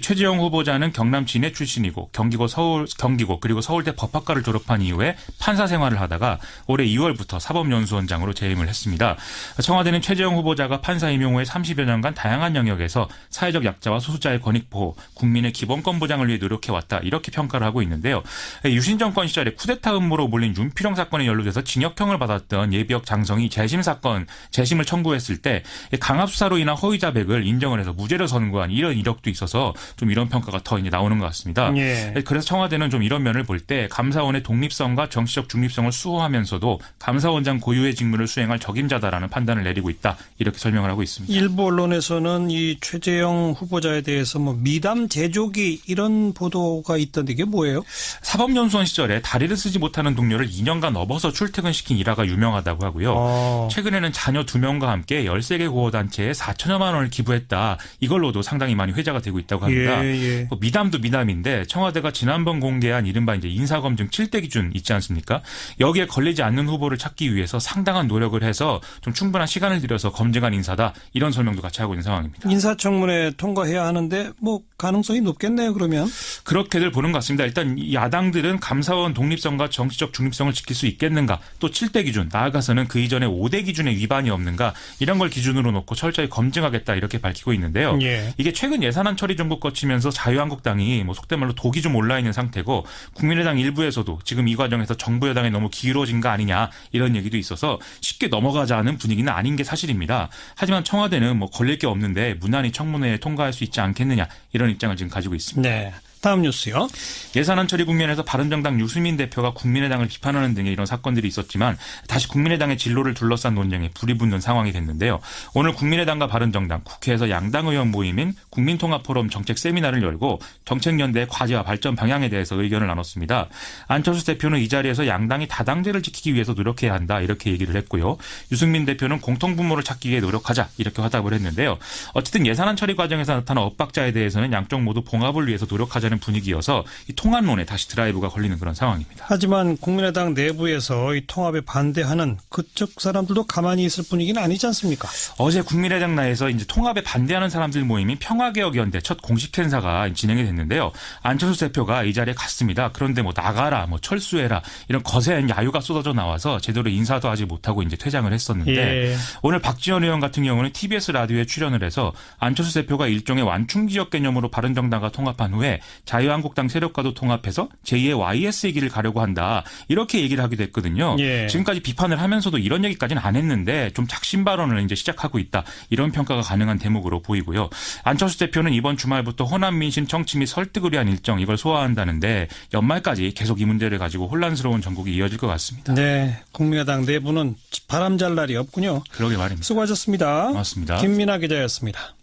최재형 후보자는 경남 진해 출신이고 경기고 그리고 서울대 법학과를 졸업한 이후에 판사 생활을 하다가 올해 2월부터 사법연수원장으로 재임을 했습니다. 청와대는 최재형 후보자가 판사 임용 후에 30여 년간 다양한 영역에서 사회적 약자와 소수자의 권익 보호, 국민의 기본권 보장을 위해 노력해왔다. 이렇게 평가를 하고 있는데요. 유신 정권 시절에 쿠데타 음모로 몰린 윤필영 사건에 연루돼서 징역형을 받았 받았던 예비역 장성이 재심을 청구했을 때 강압 수사로 인한 허위 자백을 인정을 해서 무죄를 선고한 이런 이력도 있어서 좀 이런 평가가 더 이제 나오는 것 같습니다. 예. 그래서 청와대는 좀 이런 면을 볼 때 감사원의 독립성과 정치적 중립성을 수호하면서도 감사원장 고유의 직무를 수행할 적임자다라는 판단을 내리고 있다. 이렇게 설명을 하고 있습니다. 일부 언론에서는 이 최재형 후보자에 대해서 뭐 미담 제조기 이런 보도가 있던데 이게 뭐예요? 사법연수원 시절에 다리를 쓰지 못하는 동료를 2년간 업어서 출퇴근시킨 일화가 유명하다고 하고요. 최근에는 자녀 2명과 함께 13개 구호단체에 4천여만 원을 기부했다. 이걸로도 상당히 많이 회자가 되고 있다고 합니다. 예. 뭐 미담도 미담인데 청와대가 지난번 공개한 이른바 이제 인사검증 7대 기준 있지 않습니까? 여기에 걸리지 않는 후보를 찾기 위해서 상당한 노력을 해서 좀 충분한 시간을 들여서 검증한 인사다. 이런 설명도 같이 하고 있는 상황입니다. 인사청문회 통과해야 하는데 뭐 가능성이 높겠네요, 그러면. 그렇게들 보는 것 같습니다. 일단 야당들은 감사원 독립성과 정치적 중립성을 지킬 수 있겠는가, 또 7대 기준, 나아가서는 그 이전에 5대 기준에 위반이 없는가, 이런 걸 기준으로 놓고 철저히 검증하겠다 이렇게 밝히고 있는데요. 예. 이게 최근 예산안 처리 정국 거치면서 자유한국당이 뭐 속된 말로 독이 좀 올라 있는 상태고, 국민의당 일부에서도 지금 이 과정에서 정부 여당이 너무 길어진 거 아니냐 이런 얘기도 있어서 쉽게 넘어가자는 분위기는 아닌 게 사실입니다. 하지만 청와대는 뭐 걸릴 게 없는데 무난히 청문회에 통과할 수 있지 않겠느냐 이런 입장을 지금 가지고 있습니다. 네. 다음 뉴스요. 예산안 처리 국면에서 바른정당 유승민 대표가 국민의당을 비판하는 등의 이런 사건들이 있었지만 다시 국민의당의 진로를 둘러싼 논쟁에 불이 붙는 상황이 됐는데요. 오늘 국민의당과 바른정당, 국회에서 양당 의원 모임인 국민통합포럼 정책 세미나를 열고 정책연대의 과제와 발전 방향에 대해서 의견을 나눴습니다. 안철수 대표는 이 자리에서 양당이 다당제를 지키기 위해서 노력해야 한다 이렇게 얘기를 했고요. 유승민 대표는 공통분모를 찾기 위해 노력하자 이렇게 화답을 했는데요. 어쨌든 예산안 처리 과정에서 나타난 엇박자에 대해서는 양쪽 모두 봉합을 위해서 노력하자 분위기여서 이 통합론에 다시 드라이브가 걸리는 그런 상황입니다. 하지만 국민의당 내부에서 이 통합에 반대하는 그쪽 사람들도 가만히 있을 분위기는 아니지 않습니까? 어제 국민의당 내에서 이제 통합에 반대하는 사람들 모임인 평화개혁연대 첫 공식 행사가 진행이 됐는데요. 안철수 대표가 이 자리에 갔습니다. 그런데 뭐 나가라, 뭐 철수해라 이런 거센 야유가 쏟아져 나와서 제대로 인사도 하지 못하고 이제 퇴장을 했었는데 예. 오늘 박지원 의원 같은 경우는 TBS 라디오에 출연을 해서 안철수 대표가 일종의 완충지역 개념으로 바른정당과 통합한 후에 자유한국당 세력과도 통합해서 제2의 YS의 길을 가려고 한다. 이렇게 얘기를 하기도 했거든요. 예. 지금까지 비판을 하면서도 이런 얘기까지는 안 했는데 좀 작심 발언을 이제 시작하고 있다. 이런 평가가 가능한 대목으로 보이고요. 안철수 대표는 이번 주말부터 호남 민심 청취 및 설득을 위한 일정 이걸 소화한다는데 연말까지 계속 이 문제를 가지고 혼란스러운 전국이 이어질 것 같습니다. 네, 국민의당 내부는 바람 잘 날이 없군요. 그러게 말입니다. 수고하셨습니다. 고맙습니다. 김민아 기자였습니다.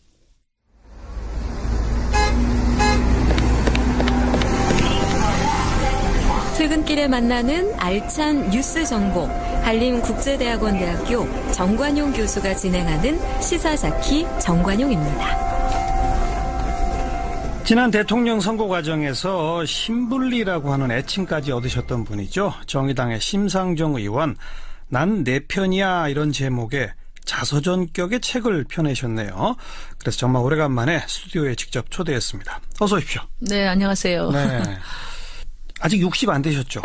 퇴근길에 만나는 알찬 뉴스 정보, 한림국제대학원대학교 정관용 교수가 진행하는 시사자키 정관용입니다. 지난 대통령 선거 과정에서 신불리라고 하는 애칭까지 얻으셨던 분이죠. 정의당의 심상정 의원, 난 내 편이야 이런 제목의 자서전격의 책을 펴내셨네요. 그래서 정말 오래간만에 스튜디오에 직접 초대했습니다. 어서 오십시오. 네, 안녕하세요. 네. 아직 60 안 되셨죠?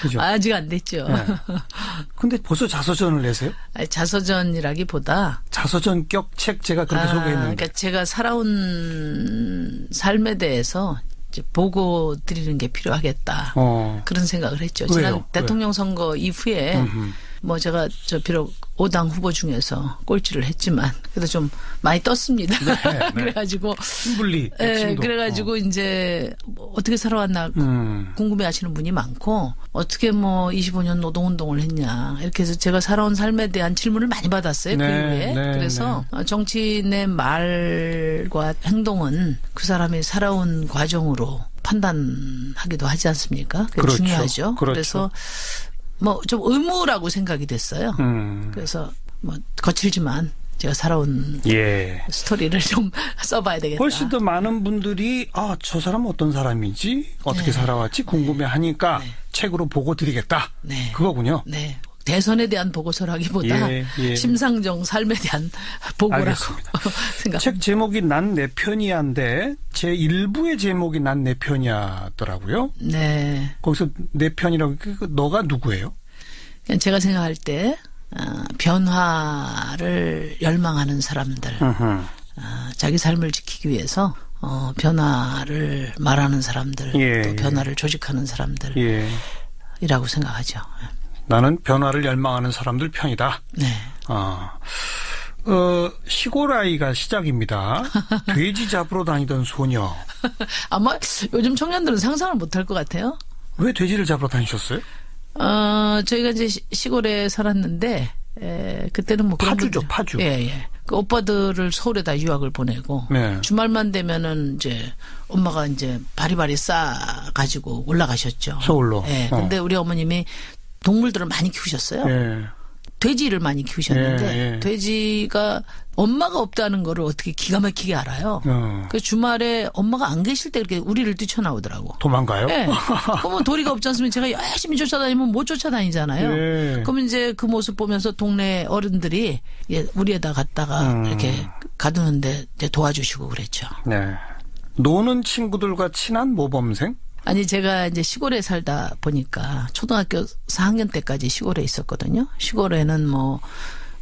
그죠? 아직 안 됐죠. 네. 근데 벌써 자서전을 내세요? 아니, 자서전이라기보다 자서전격 책 제가 그렇게 소개했는데. 그러니까 제가 살아온 삶에 대해서 이제 보고 드리는 게 필요하겠다. 그런 생각을 했죠. 왜요? 지난 대통령 선거 이후에 뭐 제가 비록 5당 후보 중에서 꼴찌를 했지만 그래도 좀 많이 떴습니다. 네. 그래가지고 신불리. 네, 그래가지고 이제 뭐 어떻게 살아왔나 궁금해하시는 분이 많고 어떻게 뭐 25년 노동운동을 했냐 이렇게 해서 제가 살아온 삶에 대한 질문을 많이 받았어요. 네, 그 이후에. 네, 그래서 정치인의 말과 행동은 그 사람이 살아온 과정으로 판단하기도 하지 않습니까? 그게 그렇죠. 중요하죠. 그렇죠. 그래서 뭐 좀 의무라고 생각이 됐어요. 그래서 뭐 거칠지만 제가 살아온 스토리를 좀 써봐야 되겠다. 훨씬 더 많은 분들이 저 사람은 어떤 사람이지? 어떻게 살아왔지? 궁금해하니까 책으로 보고 드리겠다. 네. 그거군요. 네. 대선에 대한 보고서라기보다 심상정 삶에 대한 보고라고 생각합니다. 책 제목이 난 내 편이야인데 제 1부의 제목이 난 내 편이야더라고요. 네. 거기서 내 편이라고 너가 누구예요? 제가 생각할 때 변화를 열망하는 사람들, 자기 삶을 지키기 위해서 변화를 말하는 사람들, 또 변화를 조직하는 사람들이라고 생각하죠. 나는 변화를 열망하는 사람들 편이다. 네. 시골 아이가 시작입니다. 돼지 잡으러 다니던 소녀. 아마 요즘 청년들은 상상을 못할 것 같아요. 왜 돼지를 잡으러 다니셨어요? 저희가 이제 시골에 살았는데, 그때는 뭐. 파주죠, 파주. 예. 그 오빠들을 서울에다 유학을 보내고. 네. 주말만 되면은 이제 엄마가 이제 바리바리 싸가지고 올라가셨죠. 서울로. 예. 근데 우리 어머님이 동물들을 많이 키우셨어요. 예. 돼지를 많이 키우셨는데 예. 돼지가 엄마가 없다는 거를 어떻게 기가 막히게 알아요. 그 주말에 엄마가 안 계실 때 그렇게 우리를 뛰쳐나오더라고. 도망가요? 네. 그러면 도리가 없지 않습니까? 제가 열심히 쫓아다니면 못 쫓아다니잖아요. 예. 그러면 이제 그 모습 보면서 동네 어른들이 우리에다 갔다가 이렇게 가두는데 이제 도와주시고 그랬죠. 네. 노는 친구들과 친한 모범생? 아니 제가 이제 시골에 살다 보니까 초등학교 4학년 때까지 시골에 있었거든요. 시골에는 뭐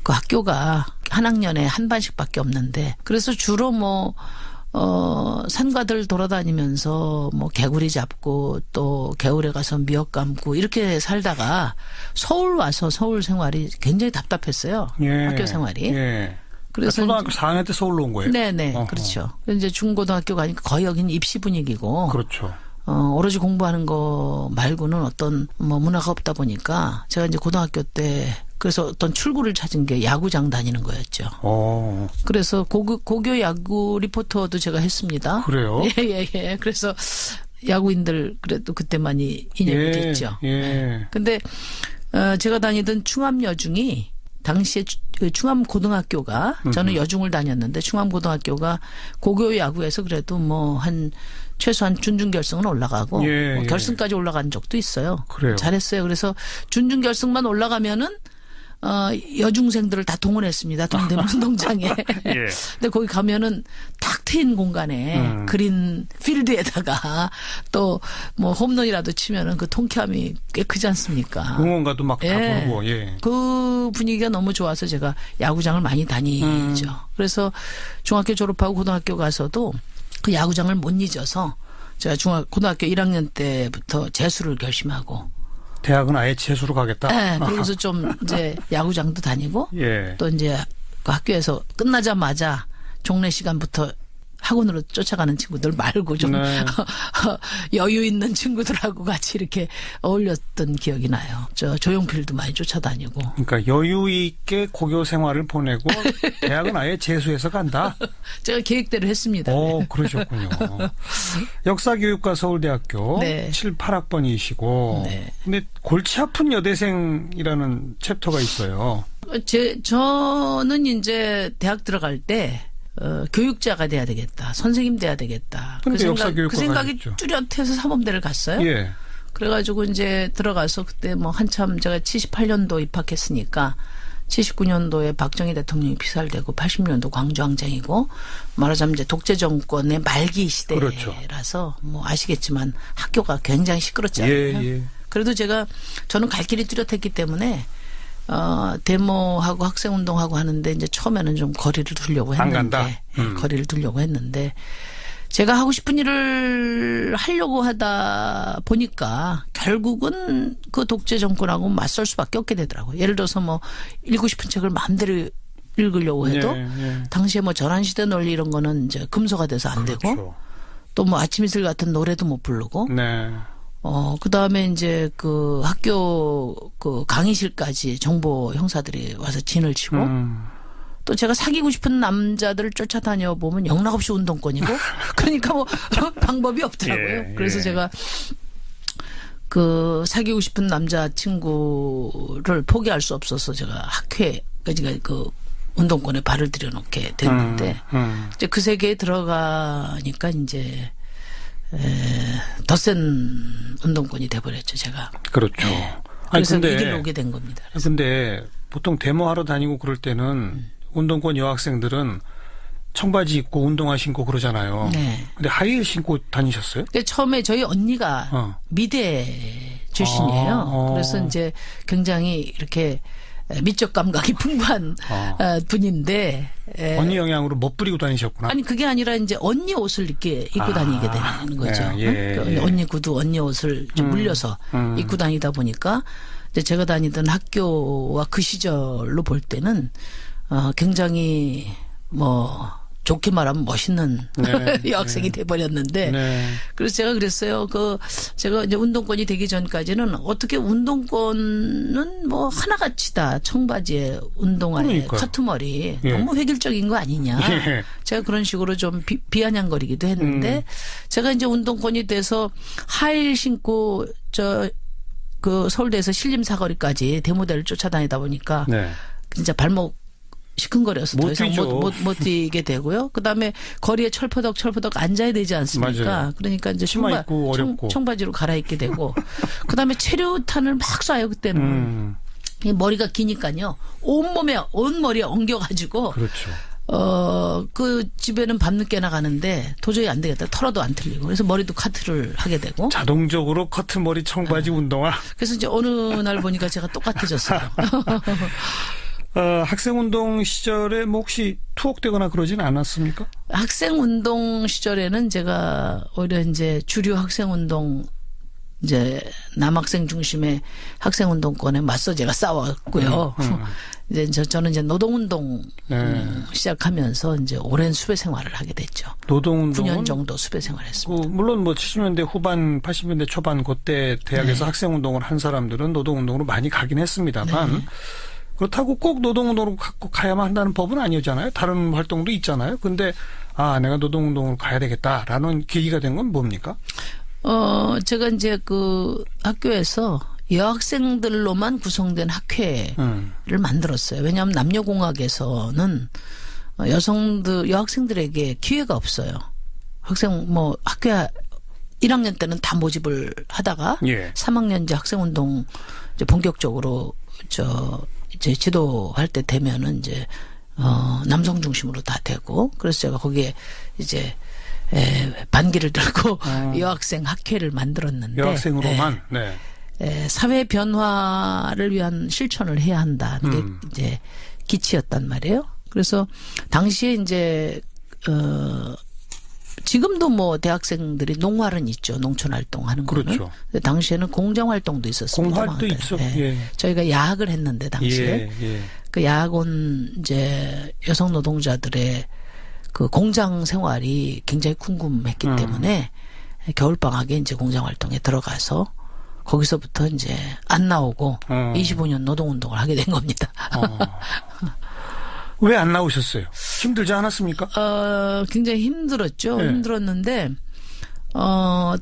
그 학교가 한 학년에 한 반씩밖에 없는데 그래서 주로 뭐 산과들 돌아다니면서 뭐 개구리 잡고 또 겨울에 가서 미역 감고 이렇게 살다가 서울 와서 서울 생활이 굉장히 답답했어요. 예. 학교 생활이. 예. 그래서 초등학교 4학년 때 서울로 온 거예요? 네네. 어허. 그렇죠. 이제 중고등학교 가니까 거의 여기는 입시 분위기고. 그렇죠. 오로지 공부하는 거 말고는 어떤 뭐 문화가 없다 보니까 제가 이제 고등학교 때 그래서 어떤 출구를 찾은 게 야구장 다니는 거였죠. 그래서 고교 야구 리포터도 제가 했습니다. 그래요? 예. 그래서 야구인들 그래도 그때 많이 인연이 됐죠. 예. 근데 제가 다니던 충암여중이 당시에 충암고등학교가 저는 여중을 다녔는데 충암고등학교가 고교 야구에서 그래도 뭐 최소한 준중결승은 올라가고 뭐 결승까지 올라간 적도 있어요. 그래요. 잘했어요. 그래서 준중결승만 올라가면은 여중생들을 다 동원했습니다. 동대문 운동장에. 근데 거기 가면은 탁 트인 공간에 그린 필드에다가 또 뭐 홈런이라도 치면은 그 통쾌함이 꽤 크지 않습니까? 응원가도 막 다 부르고. 예. 그 분위기가 너무 좋아서 제가 야구장을 많이 다니죠. 그래서 중학교 졸업하고 고등학교 가서도 그 야구장을 못 잊어서 제가 고등학교 1학년 때부터 재수를 결심하고 대학은 아예 재수로 가겠다. 네, 그러면서 좀 이제 야구장도 다니고 또 이제 그 학교에서 끝나자마자 종례 시간부터 학원으로 쫓아가는 친구들 말고 좀 여유 있는 친구들하고 같이 이렇게 어울렸던 기억이 나요. 저 조용필도 많이 쫓아다니고. 그러니까 여유 있게 고교 생활을 보내고 대학은 아예 재수해서 간다. 제가 계획대로 했습니다. 그러셨군요. 역사교육과 서울대학교 7, 8학번이시고 근데 골치 아픈 여대생이라는 챕터가 있어요. 저는 이제 대학 들어갈 때 교육자가 돼야 되겠다. 선생님 돼야 되겠다. 그 생각이 뚜렷해서 사범대를 갔어요. 예. 그래가지고 이제 들어가서 그때 뭐 한참 제가 78년도 입학했으니까 79년도에 박정희 대통령이 피살되고 80년도 광주항쟁이고 말하자면 이제 독재 정권의 말기 시대라서 뭐 아시겠지만 학교가 굉장히 시끄럽잖아요. 그래도 저는 갈 길이 뚜렷했기 때문에 데모하고 학생운동하고 하는데 이제 처음에는 좀 거리를 두려고 했는데, 거리를 두려고 했는데, 제가 하고 싶은 일을 하려고 하다 보니까 결국은 그 독재 정권하고 맞설 수밖에 없게 되더라고요. 예를 들어서 뭐 읽고 싶은 책을 마음대로 읽으려고 해도 당시에 뭐 전환시대 논리 이런 거는 이제 금서가 돼서 안 되고 또 뭐 아침 이슬 같은 노래도 못 부르고 그 다음에 이제 그 학교 그 강의실까지 정보 형사들이 와서 진을 치고 또 제가 사귀고 싶은 남자들을 쫓아다녀 보면 영락없이 운동권이고 그러니까 뭐 방법이 없더라고요. 그래서 제가 그 사귀고 싶은 남자 친구를 포기할 수 없어서 제가 학회까지 그 운동권에 발을 들여놓게 됐는데 이제 그 세계에 들어가니까 이제 더 센 운동권이 돼버렸죠, 제가. 그렇죠. 그래서 이 길로 오게 된 겁니다. 근데 보통 데모하러 다니고 그럴 때는 운동권 여학생들은 청바지 입고 운동화 신고 그러잖아요. 근데 하이힐 신고 다니셨어요? 처음에 저희 언니가 미대 출신이에요. 그래서 이제 굉장히 이렇게 미적 감각이 풍부한 분인데 언니 영향으로 멋부리고 다니셨구나. 아니 그게 아니라 이제 언니 옷을 이렇게 입고 다니게 되는 거죠. 언니 구두, 언니 옷을 좀 물려서 입고 다니다 보니까 이제 제가 다니던 학교와 그 시절로 볼 때는 굉장히 뭐 좋게 말하면 멋있는 네. 여학생이 돼버렸는데 네. 그래서 제가 그랬어요. 제가 이제 운동권이 되기 전까지는 어떻게 운동권은 뭐 하나같이 다 청바지에 운동화에 커트머리 예. 너무 획일적인 거 아니냐. 예. 제가 그런 식으로 좀 비아냥거리기도 했는데 제가 이제 운동권이 돼서 하일 신고 그 서울대에서 신림사거리까지 대모대를 쫓아다니다 보니까 네. 진짜 발목 시큰거려서 더 이상 못 뛰게 되고요. 그다음에 거리에 철퍼덕 앉아야 되지 않습니까? 맞아요. 그러니까 이제 청바지로 갈아입게 되고 그다음에 체류탄을 막 쏴요 그때는. 머리가 기니까요. 온 머리에 엉겨가지고. 그렇죠. 그 집에는 밤늦게 나가는데 도저히 안 되겠다. 털어도 안 틀리고. 그래서 머리도 카트를 하게 되고. 자동적으로 커트머리 청바지 운동화. 그래서 이제 어느 날 보니까 제가 똑같아졌어요. 학생운동 시절에 뭐 혹시 투옥되거나 그러진 않았습니까? 학생운동 시절에는 제가 오히려 이제 주류 학생운동 이제 남학생 중심의 학생운동권에 맞서 제가 싸웠고요. 이제 저는 이제 노동운동 시작하면서 이제 오랜 수배 생활을 하게 됐죠. 노동운동 9년 정도 수배 생활했습니다. 물론 뭐 70년대 후반, 80년대 초반 그때 대학에서 학생운동을 한 사람들은 노동운동으로 많이 가긴 했습니다만. 그렇다고 꼭 노동운동으로 갖고 가야만 한다는 법은 아니었잖아요. 다른 활동도 있잖아요. 근데 내가 노동운동으로 가야 되겠다라는 계기가 된 건 뭡니까? 제가 이제 그 학교에서 여학생들로만 구성된 학회를 만들었어요. 왜냐하면 남녀공학에서는 여학생들에게 기회가 없어요. 학교 1학년 때는 다 모집을 하다가 3학년 이제 학생운동 이제 본격적으로 이제 지도할 때 되면은 이제 남성 중심으로 다 되고 그래서 제가 거기에 이제 반기를 들고 여학생 학회를 만들었는데 여학생으로만 사회 변화를 위한 실천을 해야 한다는 게 이제 기치였단 말이에요. 그래서 당시에 이제 지금도 뭐 대학생들이 농활은 있죠. 농촌 활동하는 거는. 그렇죠. 근데 당시에는 공장 활동도 있었습니다. 공활도 있죠. 저희가 야학을 했는데 당시에 그 야학원 이제 여성 노동자들의 그 공장 생활이 굉장히 궁금했기 때문에 겨울방학에 이제 공장 활동에 들어가서 거기서부터 이제 안 나오고 25년 노동운동을 하게 된 겁니다. 왜 안 나오셨어요? 힘들지 않았습니까? 굉장히 힘들었죠. 힘들었는데,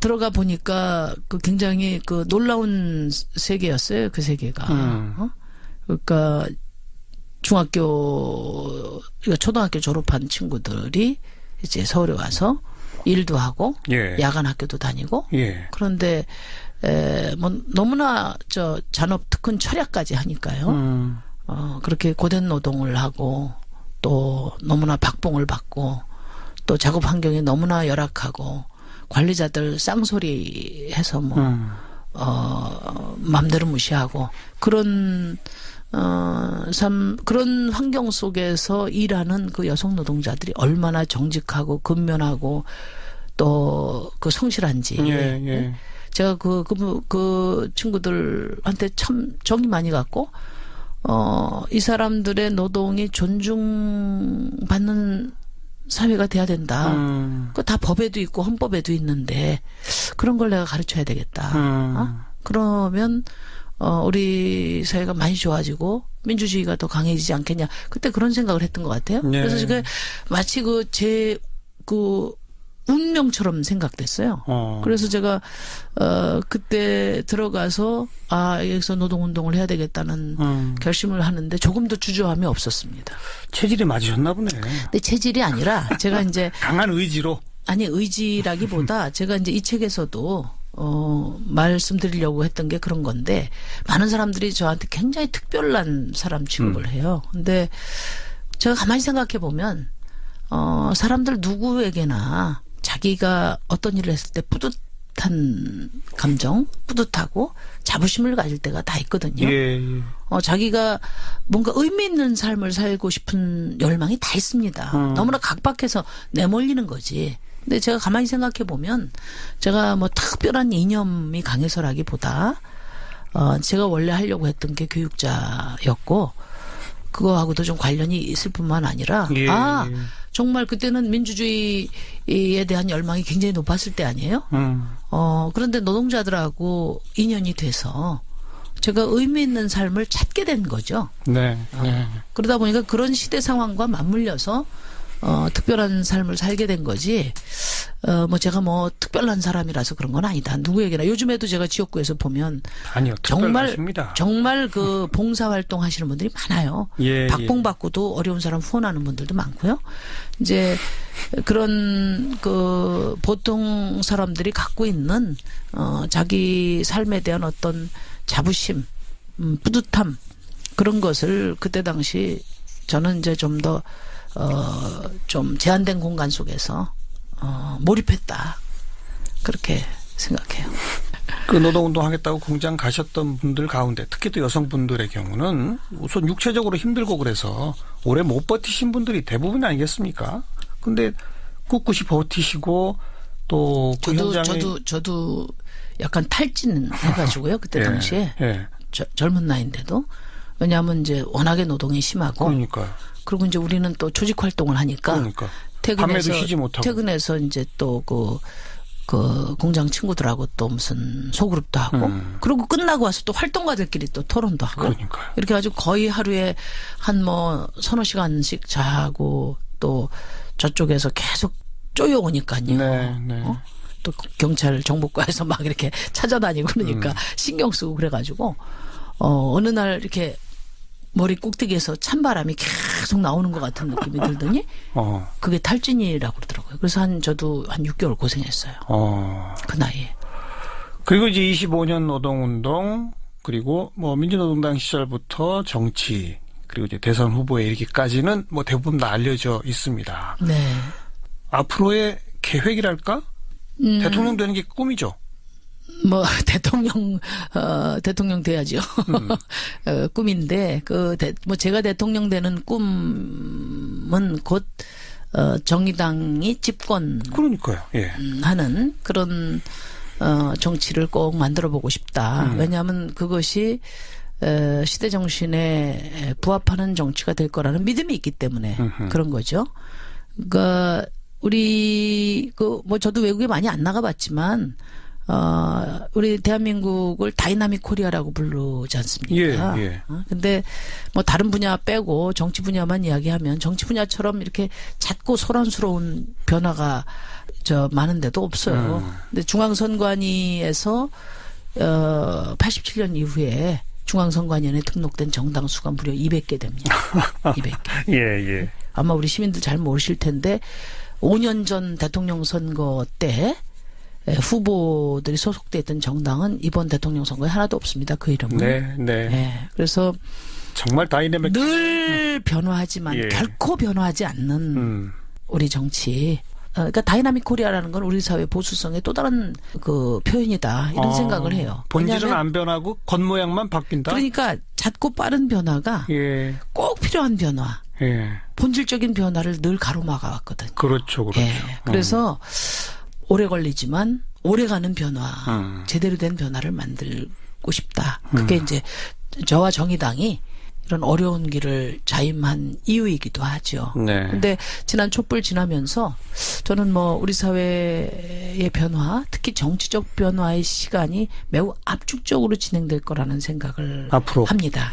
들어가 보니까 그 굉장히 그 놀라운 세계였어요. 그 세계가. 그러니까 초등학교 졸업한 친구들이 이제 서울에 와서 일도 하고, 야간 학교도 다니고, 그런데, 뭐 너무나 잔업 특훈 철야까지 하니까요. 그렇게 고된 노동을 하고 또 너무나 박봉을 받고 또 작업 환경이 너무나 열악하고 관리자들 쌍소리 해서 맘대로 무시하고 그런 그런 환경 속에서 일하는 그 여성 노동자들이 얼마나 정직하고 근면하고 또 그 성실한지. 제가 그 친구들한테 참 정이 많이 갔고 이 사람들의 노동이 존중받는 사회가 돼야 된다. 그 다 법에도 있고 헌법에도 있는데 그런 걸 내가 가르쳐야 되겠다. 그러면 우리 사회가 많이 좋아지고 민주주의가 더 강해지지 않겠냐. 그때 그런 생각을 했던 것 같아요. 그래서 지금 마치 제 운명처럼 생각됐어요. 그래서 제가 그때 들어가서 여기서 노동운동을 해야 되겠다는 결심을 하는데 조금도 주저함이 없었습니다. 체질이 맞으셨나 보네. 근데 체질이 아니라 제가 이제 강한 의지로. 아니 의지라기보다 제가 이제 이 책에서도 말씀드리려고 했던 게 그런 건데 많은 사람들이 저한테 굉장히 특별한 사람 취급을 해요. 근데 제가 가만히 생각해 보면 사람들 누구에게나 자기가 어떤 일을 했을 때 뿌듯한 감정, 뿌듯하고 자부심을 가질 때가 다 있거든요. 자기가 뭔가 의미 있는 삶을 살고 싶은 열망이 다 있습니다. 너무나 각박해서 내몰리는 거지. 근데 제가 가만히 생각해 보면 제가 뭐 특별한 이념이 강해서라기보다 제가 원래 하려고 했던 게 교육자였고 그거하고도 좀 관련이 있을 뿐만 아니라 예. 정말 그때는 민주주의에 대한 열망이 굉장히 높았을 때 아니에요? 그런데 노동자들하고 인연이 돼서 제가 의미 있는 삶을 찾게 된 거죠. 네. 네. 그러다 보니까 그런 시대 상황과 맞물려서 특별한 삶을 살게 된 거지. 뭐 제가 뭐 특별한 사람이라서 그런 건 아니다. 누구에게나 요즘에도 제가 지역구에서 보면 아니요, 정말 그 봉사 활동 하시는 분들이 많아요. 예, 박봉 받고도 어려운 사람 후원하는 분들도 많고요. 이제 그런 그 보통 사람들이 갖고 있는 자기 삶에 대한 어떤 자부심, 뿌듯함 그런 것을 그때 당시 저는 이제 좀 더 좀 제한된 공간 속에서 몰입했다. 그렇게 생각해요. 그 노동운동 하겠다고 공장 가셨던 분들 가운데 특히 또 여성분들의 경우는 우선 육체적으로 힘들고 그래서 오래 못 버티신 분들이 대부분 아니겠습니까? 근데 꿋꿋이 버티시고 또 그 현장에 저도 약간 탈진 해가지고요. 그때 당시에 젊은 나이인데도 왜냐하면 이제 워낙에 노동이 심하고 그러니까요. 그리고 이제 우리는 또 조직 활동을 하니까 밤에도 쉬지 못하고 퇴근해서 이제 또 그 공장 친구들하고 또 무슨 소그룹도 하고 그리고 끝나고 와서 또 활동가들끼리 또 토론도 하고 그러니까요. 이렇게 아주 거의 하루에 한 뭐 서너 시간씩 자고 또 저쪽에서 계속 쪼여오니까요. 네. 또 경찰 정보과에서 막 이렇게 찾아다니고 그러니까 신경 쓰고 그래가지고 어느 날 이렇게 머리 꼭대기에서 찬바람이 계속 나오는 것 같은 느낌이 들더니 그게 탈진이라고 그러더라고요. 그래서 저도 한 6개월 고생했어요. 그 나이에. 그리고 이제 25년 노동운동 그리고 뭐 민주노동당 시절부터 정치 그리고 이제 대선 후보에 이르기까지는 뭐 대부분 다 알려져 있습니다. 네. 앞으로의 계획이랄까? 대통령 되는 게 꿈이죠. 뭐 대통령 돼야죠. 꿈인데 뭐 제가 대통령 되는 꿈은 곧 정의당이 집권 그러니까요. 예. 하는 그런 정치를 꼭 만들어 보고 싶다. 왜냐하면 그것이 시대 정신에 부합하는 정치가 될 거라는 믿음이 있기 때문에 그런 거죠. 그러니까 우리 뭐 저도 외국에 많이 안 나가봤지만 우리 대한민국을 다이나믹 코리아라고 부르지 않습니까? 예. 근데 뭐 다른 분야 빼고 정치 분야만 이야기하면 정치 분야처럼 이렇게 잦고 소란스러운 변화가 많은데도 없어요. 근데 중앙선관위에서 87년 이후에 중앙선관위원회에 등록된 정당 수가 무려 200개 됩니다. 200개. 예. 아마 우리 시민들 잘 모르실 텐데 5년 전 대통령 선거 때 후보들이 소속돼 있던 정당은 이번 대통령 선거에 하나도 없습니다. 그 이름은. 네. 그래서 정말 다이내믹 늘 변화하지만 결코 변화하지 않는 우리 정치. 그러니까 다이나믹 코리아라는 건 우리 사회 보수성의 또 다른 그 표현이다. 이런 생각을 해요. 본질은 안 변하고 겉모양만 바뀐다. 그러니까 잦고 빠른 변화가 꼭 필요한 변화. 본질적인 변화를 늘 가로막아 왔거든요. 그렇죠. 그래서 오래 걸리지만 오래가는 변화, 제대로 된 변화를 만들고 싶다. 그게 이제 저와 정의당이 이런 어려운 길을 자임한 이유이기도 하죠. 근데 지난 촛불 지나면서 저는 뭐 우리 사회의 변화, 특히 정치적 변화의 시간이 매우 압축적으로 진행될 거라는 생각을 앞으로. 합니다.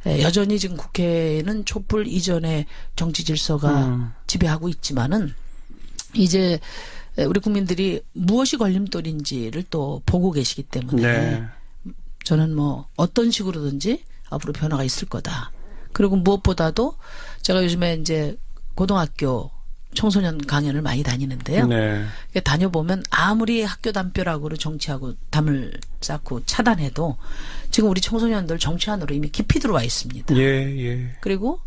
여전히 지금 국회는 촛불 이전의 정치 질서가 지배하고 있지만은 이제 우리 국민들이 무엇이 걸림돌인지를 또 보고 계시기 때문에 저는 뭐 어떤 식으로든지 앞으로 변화가 있을 거다. 그리고 무엇보다도 제가 요즘에 이제 고등학교 청소년 강연을 많이 다니는데요. 다녀보면 아무리 학교 담벼락으로 정치하고 담을 쌓고 차단해도 지금 우리 청소년들 정치 안으로 이미 깊이 들어와 있습니다. 그리고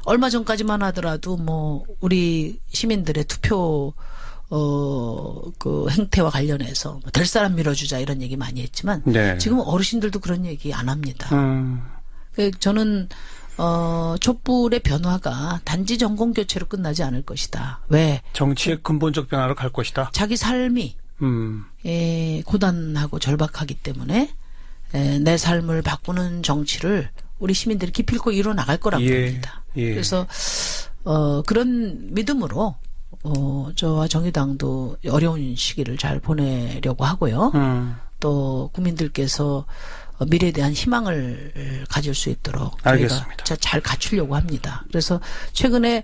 얼마 전까지만 하더라도 뭐 우리 시민들의 투표 그 행태와 관련해서 될 사람 밀어주자 이런 얘기 많이 했지만 지금 어르신들도 그런 얘기 안 합니다. 저는 촛불의 변화가 단지 정권 교체로 끝나지 않을 것이다. 왜? 정치의 근본적 변화로 갈 것이다. 자기 삶이 고단하고 절박하기 때문에 내 삶을 바꾸는 정치를 우리 시민들이 기필코 이뤄 나갈 거라고 봅니다. 그래서 그런 믿음으로 저와 정의당도 어려운 시기를 잘 보내려고 하고요. 또 국민들께서 미래에 대한 희망을 가질 수 있도록 저희가 잘 갖추려고 합니다. 그래서 최근에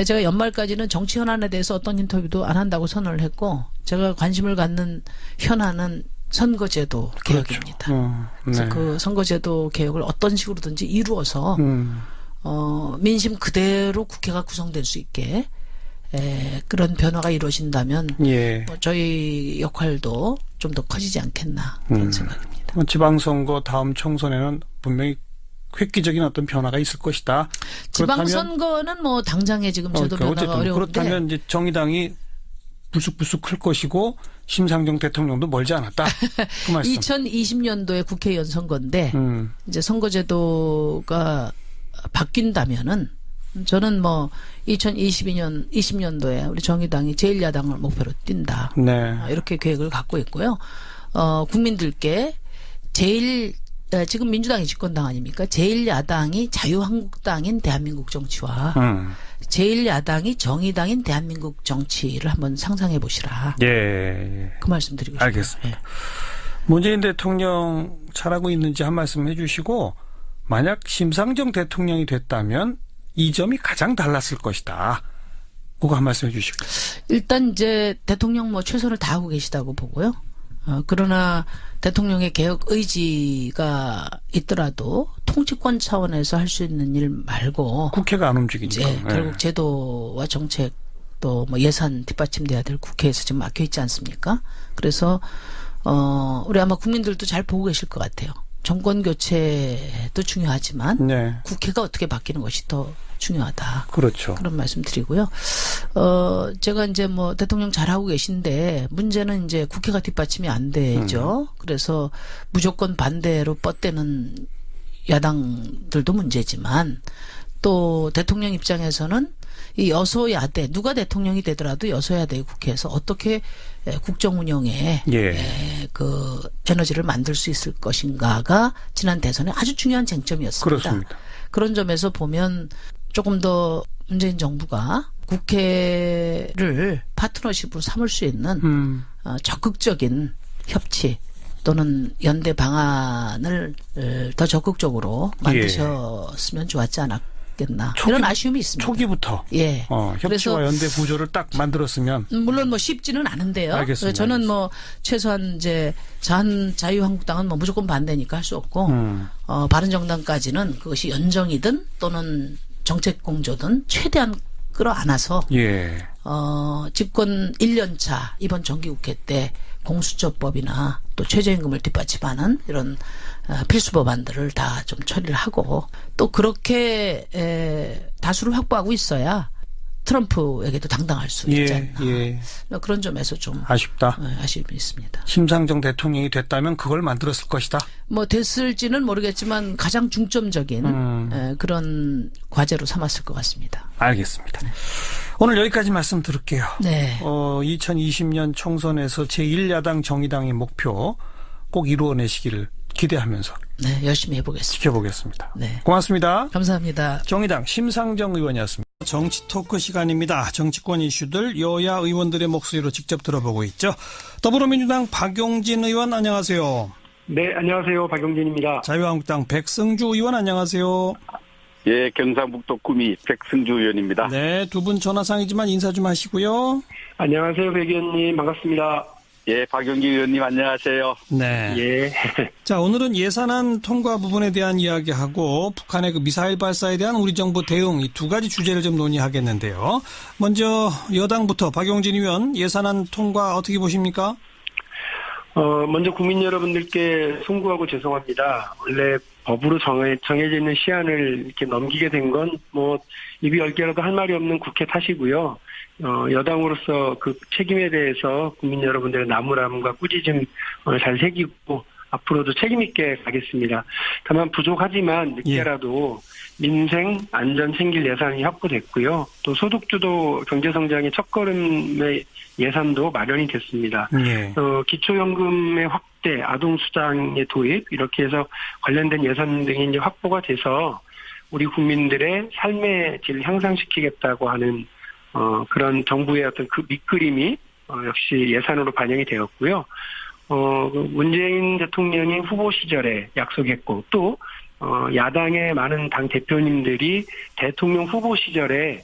제가 연말까지는 정치 현안에 대해서 어떤 인터뷰도 안 한다고 선언을 했고 제가 관심을 갖는 현안은 선거제도 개혁입니다. 그래서 그 선거제도 개혁을 어떤 식으로든지 이루어서 민심 그대로 국회가 구성될 수 있게 그런 변화가 이루어진다면 뭐 저희 역할도 좀 더 커지지 않겠나 그런 생각입니다. 지방선거 다음 총선에는 분명히 획기적인 어떤 변화가 있을 것이다. 지방선거는 뭐 당장에 지금 저도 변화가 어려운데 그렇다면 이제 정의당이 불쑥불쑥 클 것이고 심상정 대통령도 멀지 않았다. 그 말씀. 2020년도에 국회의원 선거인데 이제 선거제도가 바뀐다면은 저는 뭐 2020년도에 우리 정의당이 제1야당을 목표로 뛴다. 이렇게 계획을 갖고 있고요. 국민들께 지금 민주당이 집권당 아닙니까? 제1야당이 자유한국당인 대한민국 정치와 제1야당이 정의당인 대한민국 정치를 한번 상상해 보시라. 그 말씀 드리고 싶습니다. 알겠습니다. 문재인 대통령 잘하고 있는지 한 말씀 해주시고 만약 심상정 대통령이 됐다면 이 점이 가장 달랐을 것이다. 그거 한 말씀 해주시고. 일단 이제 대통령 뭐 최선을 다하고 계시다고 보고요. 그러나 대통령의 개혁 의지가 있더라도 통치권 차원에서 할 수 있는 일 말고 국회가 안 움직이니까 결국 제도와 정책 또 뭐 예산 뒷받침돼야 될 국회에서 지금 막혀 있지 않습니까? 그래서 우리 아마 국민들도 잘 보고 계실 것 같아요. 정권 교체도 중요하지만 국회가 어떻게 바뀌는 것이 더 중요하다. 그렇죠. 그런 말씀 드리고요. 제가 이제 뭐 대통령 잘하고 계신데 문제는 이제 국회가 뒷받침이 안 되죠. 그래서 무조건 반대로 뻗대는 야당들도 문제지만 또 대통령 입장에서는 이 여소야대 누가 대통령이 되더라도 여소야대 국회에서 어떻게 국정 운영에 그 에너지를 만들 수 있을 것인가가 지난 대선에 아주 중요한 쟁점이었습니다. 그렇습니다. 그런 점에서 보면 조금 더 문재인 정부가 국회를 파트너십으로 삼을 수 있는 적극적인 협치 또는 연대 방안을 더 적극적으로 만드셨으면 좋았지 않았겠나 이런 아쉬움이 있습니다. 초기부터 협치와 연대 구조를 딱 만들었으면 물론 뭐 쉽지는 않은데요. 알겠습니다. 저는 뭐 최소한 이제 자유한국당은 뭐 무조건 반대니까 할 수 없고 바른정당까지는 그것이 연정이든 또는 정책 공조든 최대한 끌어안아서 집권 1년차 이번 정기국회 때 공수처법이나 또 최저임금을 뒷받침하는 이런 필수 법안들을 다 좀 처리를 하고 또 그렇게 다수를 확보하고 있어야 트럼프에게도 당당할 수 있지 않나. 그런 점에서 좀 아쉽다. 아쉬움이 있습니다. 심상정 대통령이 됐다면 그걸 만들었을 것이다. 뭐 됐을지는 모르겠지만 가장 중점적인 그런 과제로 삼았을 것 같습니다. 알겠습니다. 오늘 여기까지 말씀 들을게요. 2020년 총선에서 제1야당 정의당의 목표 꼭 이루어내시기를 기대하면서 열심히 해보겠습니다. 지켜보겠습니다. 고맙습니다. 감사합니다. 정의당 심상정 의원이었습니다. 정치 토크 시간입니다. 정치권 이슈들 여야 의원들의 목소리로 직접 들어보고 있죠. 더불어민주당 박용진 의원 안녕하세요. 네, 안녕하세요. 박용진입니다. 자유한국당 백승주 의원 안녕하세요. 예, 경상북도 구미 백승주 의원입니다. 네, 두 분 전화상이지만 인사 좀 하시고요. 안녕하세요, 백 의원님. 반갑습니다. 예, 박용진 의원님 안녕하세요. 네. 자, 오늘은 예산안 통과 부분에 대한 이야기하고 북한의 그 미사일 발사에 대한 우리 정부 대응 이 두 가지 주제를 좀 논의하겠는데요. 먼저 여당부터 박용진 의원 예산안 통과 어떻게 보십니까? 먼저 국민 여러분들께 송구하고 죄송합니다. 원래 법으로 정해져 있는 시한을 이렇게 넘기게 된 건 뭐 입이 10개라도 할 말이 없는 국회 탓이고요. 여당으로서 그 책임에 대해서 국민 여러분들의 나무람과 꾸짖음 잘 새기고 앞으로도 책임 있게 가겠습니다. 다만 부족하지만 늦게라도 민생 안전 챙길 예산이 확보됐고요. 또 소득주도 경제성장의 첫걸음의 예산도 마련이 됐습니다. 기초연금의 확대, 아동수당의 도입 이렇게 해서 관련된 예산 등이 이제 확보가 돼서 우리 국민들의 삶의 질을 향상시키겠다고 하는 그런 정부의 어떤 그 밑그림이 역시 예산으로 반영이 되었고요. 문재인 대통령이 후보 시절에 약속했고 또 야당의 많은 당 대표님들이 대통령 후보 시절에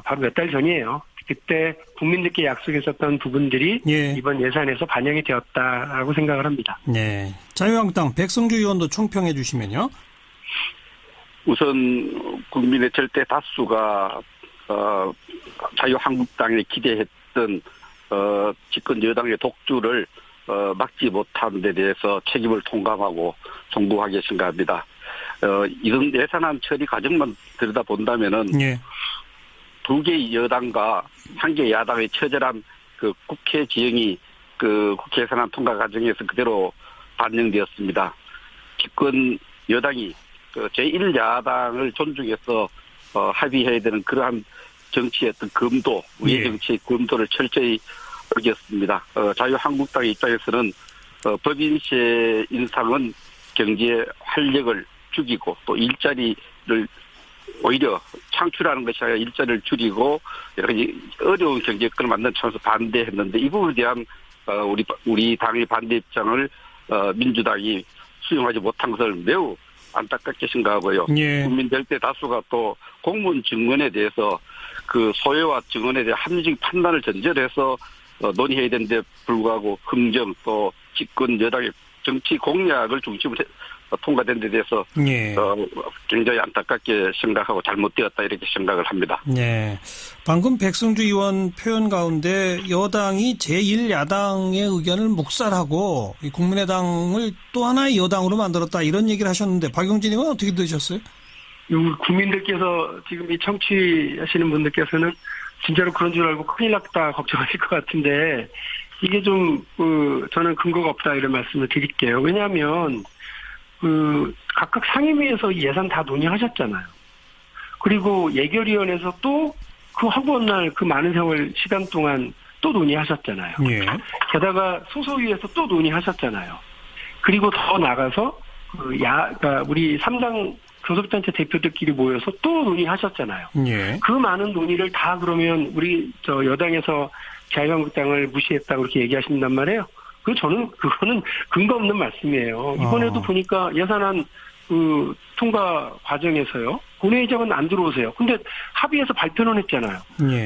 바로 몇 달 전이에요. 그때 국민들께 약속했었던 부분들이 이번 예산에서 반영이 되었다라고 생각을 합니다. 네. 자유한국당 백성주 의원도 총평해 주시면요. 우선 국민의 절대 다수가 자유한국당에 기대했던 집권 여당의 독주를 막지 못한 데 대해서 책임을 통감하고 송구하게 생각합니다. 이런 예산안 처리 과정만 들여다본다면은 두 개의 여당과 한 개의 야당의 처절한 그 국회 지형이 그 국회 예산안 통과 과정에서 그대로 반영되었습니다. 집권 여당이 그 제1야당을 존중해서 합의해야 되는 그러한 정치의 어떤 검도, 우회 정치의 검도를 철저히 어겼습니다. 자유한국당 입장에서는 법인세 인상은 경제 활력을 죽이고 또 일자리를 오히려 창출하는 것이 아니라 일자리를 줄이고 여러 가지 어려운 경제 여건을 만드는 차원에서 반대했는데 이 부분에 대한 우리 당의 반대 입장을 민주당이 수용하지 못한 것을 매우 안타깝게 생각하고요. 국민 절대 다수가 또 공무원 증언에 대해서 그 소외와 증언에 대한 합리적인 판단을 전제로 해서 논의해야 되는데 불구하고 흥정 또 집권 여당의 정치 공약을 중심으로 통과된 데 대해서 굉장히 안타깝게 생각하고 잘못되었다 이렇게 생각을 합니다. 방금 백성주 의원 표현 가운데 여당이 제1야당의 의견을 묵살하고 국민의당을 또 하나의 여당으로 만들었다 이런 얘기를 하셨는데 박용진 의원 어떻게 들으셨어요? 국민들께서 지금 이 청취하시는 분들께서는 진짜로 그런 줄 알고 큰일 났다 걱정하실 것 같은데 이게 좀 저는 근거가 없다 이런 말씀을 드릴게요. 왜냐하면 각각 상임위에서 예산 다 논의하셨잖아요. 그리고 예결위원회에서 또 그 학원 날 그 많은 세월 시간 동안 또 논의하셨잖아요. 게다가 소소위에서 또 논의하셨잖아요. 그리고 더 나가서 그러니까 우리 3당 교섭단체 대표들끼리 모여서 또 논의하셨잖아요. 그 많은 논의를 다 그러면 우리 여당에서 자유한국당을 무시했다고 그렇게 얘기하신단 말이에요. 그거는 근거 없는 말씀이에요. 이번에도 보니까 예산안 통과 과정에서요. 본회의장은 안 들어오세요. 근데 합의해서 발표는 했잖아요.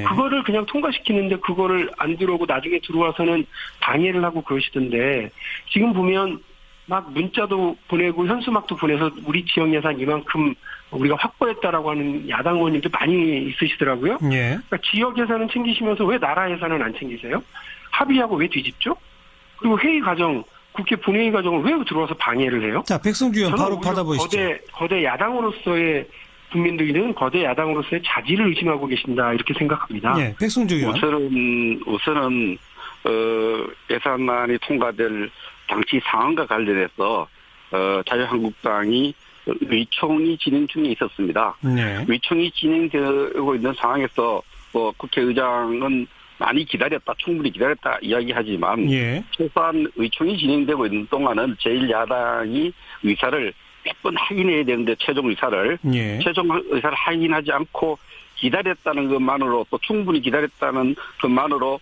그거를 그냥 통과시키는데 그거를 안 들어오고 나중에 들어와서는 방해를 하고 그러시던데 지금 보면 막 문자도 보내고 현수막도 보내서 우리 지역 예산 이만큼 우리가 확보했다라고 하는 야당 의원님들 많이 있으시더라고요. 그러니까 지역 예산은 챙기시면서 왜 나라 예산은 안 챙기세요? 합의하고 왜 뒤집죠? 그리고 회의 과정, 국회 본회의 과정을 왜 들어와서 방해를 해요? 자, 백성주 의원 바로 받아보시죠. 거대 야당으로서의 국민들은 거대 야당으로서의 자질을 의심하고 계신다 이렇게 생각합니다. 백성주 의원. 우선은 예산안이 통과될 당시 상황과 관련해서 자유한국당이 의총이 진행 중에 있었습니다. 의총이 진행되고 있는 상황에서 국회의장은 많이 기다렸다, 충분히 기다렸다 이야기하지만 최소한 의총이 진행되고 있는 동안은 제1야당이 의사를 몇 번 확인해야 되는데 최종 의사를 확인하지 않고 기다렸다는 것만으로 또 충분히 기다렸다는 것만으로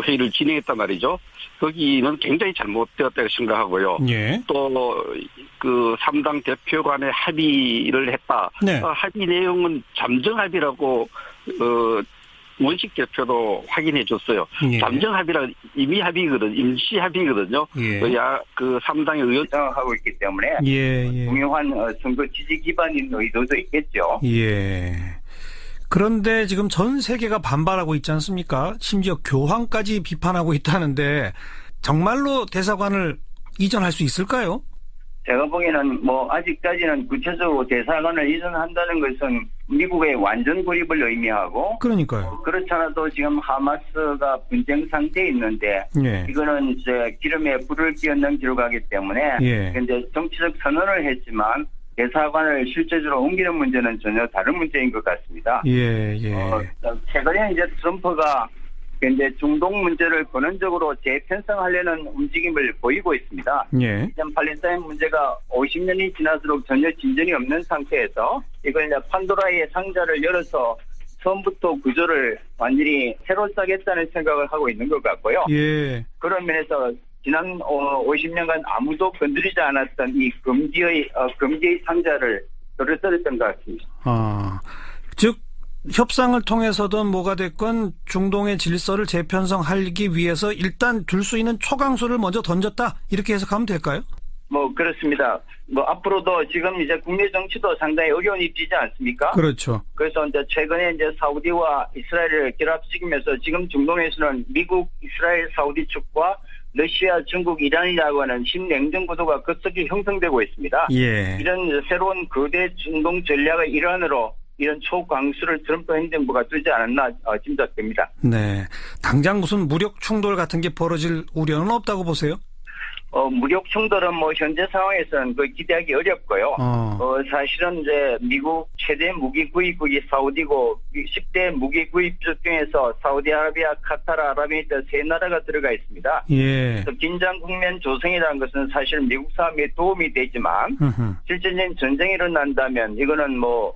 회의를 진행했단 말이죠. 거기는 굉장히 잘못되었다고 생각하고요. 또 그 3당 대표 간의 합의를 했다. 합의 내용은 잠정 합의라고 원식 대표도 확인해 줬어요. 잠정 합의라 임의 합의거든, 임시 합의거든요. 그 3당의 의원하고 있기 때문에 분명한 선거 지지 기반인 의도도 있겠죠. 그런데 지금 전 세계가 반발하고 있지 않습니까? 심지어 교황까지 비판하고 있다는데 정말로 대사관을 이전할 수 있을까요? 제가 보기에는 뭐 아직까지는 구체적으로 대사관을 이전한다는 것은 미국의 완전 고립을 의미하고 그러니까요. 그렇지 않아도 지금 하마스가 분쟁 상태에 있는데 예. 이거는 이제 기름에 불을 끼얹는 길로 가기 때문에 예. 이제 정치적 선언을 했지만 대사관을 실제적으로 옮기는 문제는 전혀 다른 문제인 것 같습니다. 예, 예. 최근에 이제 트럼프가 이제 중동 문제를 근원적으로 재편성하려는 움직임을 보이고 있습니다. 예. 팔레스타인 문제가 50년이 지날수록 전혀 진전이 없는 상태에서 이걸 이제 판도라의 상자를 열어서 처음부터 구조를 완전히 새로 짜겠다는 생각을 하고 있는 것 같고요. 예. 그런 면에서 지난 50년간 아무도 건드리지 않았던 이 금기의 상자를 떨어뜨렸던 것 같습니다. 즉 협상을 통해서든 뭐가 됐건 중동의 질서를 재편성하기 위해서 일단 둘 수 있는 초강수를 먼저 던졌다 이렇게 해석하면 될까요? 뭐 그렇습니다. 뭐 앞으로도 지금 이제 국내 정치도 상당히 어려움이 빚지 않습니까? 그렇죠. 그래서 이제 최근에 이제 사우디와 이스라엘을 결합시키면서 지금 중동에서는 미국, 이스라엘, 사우디 측과 러시아, 중국, 이란이라고 하는 신냉전 구도가 급속히 형성되고 있습니다. 예. 이런 새로운 거대 중동 전략의 일환으로 이런 초강수를 트럼프 행정부가 두지 않았나 짐작됩니다. 네. 당장 무슨 무력 충돌 같은 게 벌어질 우려는 없다고 보세요? 무력 충돌은 뭐 현재 상황에서는 기대하기 어렵고요. 사실은 이제 미국 최대 무기 구입국이 사우디고 10대 무기 구입국 중에서 사우디아라비아, 카타르, 아랍에미리트 세 나라가 들어가 있습니다. 예. 그래서 긴장 국면 조성이라는 것은 사실 미국 싸움에 도움이 되지만 실질적인 전쟁이 일어난다면 이거는 뭐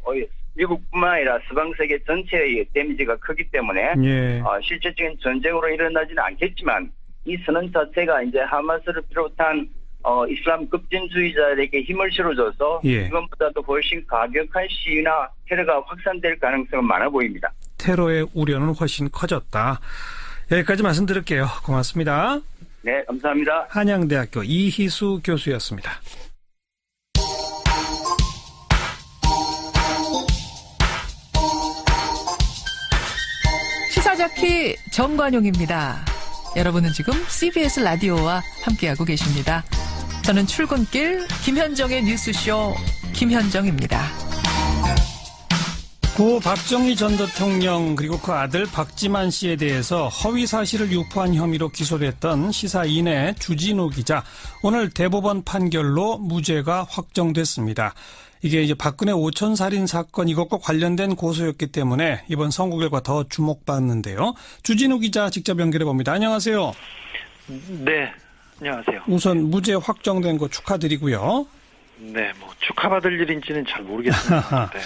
미국뿐만 아니라 서방 세계 전체의 데미지가 크기 때문에 예. 실질적인 전쟁으로 일어나지는 않겠지만 이 선언 자체가 이제 하마스를 비롯한 이슬람 급진주의자들에게 힘을 실어줘서 예. 이번보다도 훨씬 가격한 시위나 테러가 확산될 가능성은 많아 보입니다. 테러의 우려는 훨씬 커졌다. 여기까지 말씀드릴게요. 고맙습니다. 네, 감사합니다. 한양대학교 이희수 교수였습니다. 시사자키 정관용입니다. 여러분은 지금 CBS 라디오와 함께하고 계십니다. 저는 출근길 김현정의 뉴스쇼 김현정입니다. 고 박정희 전 대통령 그리고 그 아들 박지만 씨에 대해서 허위 사실을 유포한 혐의로 기소됐던 시사인의 주진우 기자, 오늘 대법원 판결로 무죄가 확정됐습니다. 이게 이제 박근혜 오촌살인 사건 이것과 관련된 고소였기 때문에 이번 선고 결과 더 주목받는데요. 주진우 기자 직접 연결해 봅니다. 안녕하세요. 네, 안녕하세요. 우선 무죄 확정된 거 축하드리고요. 네, 뭐 축하받을 일인지는 잘 모르겠습니다. 네.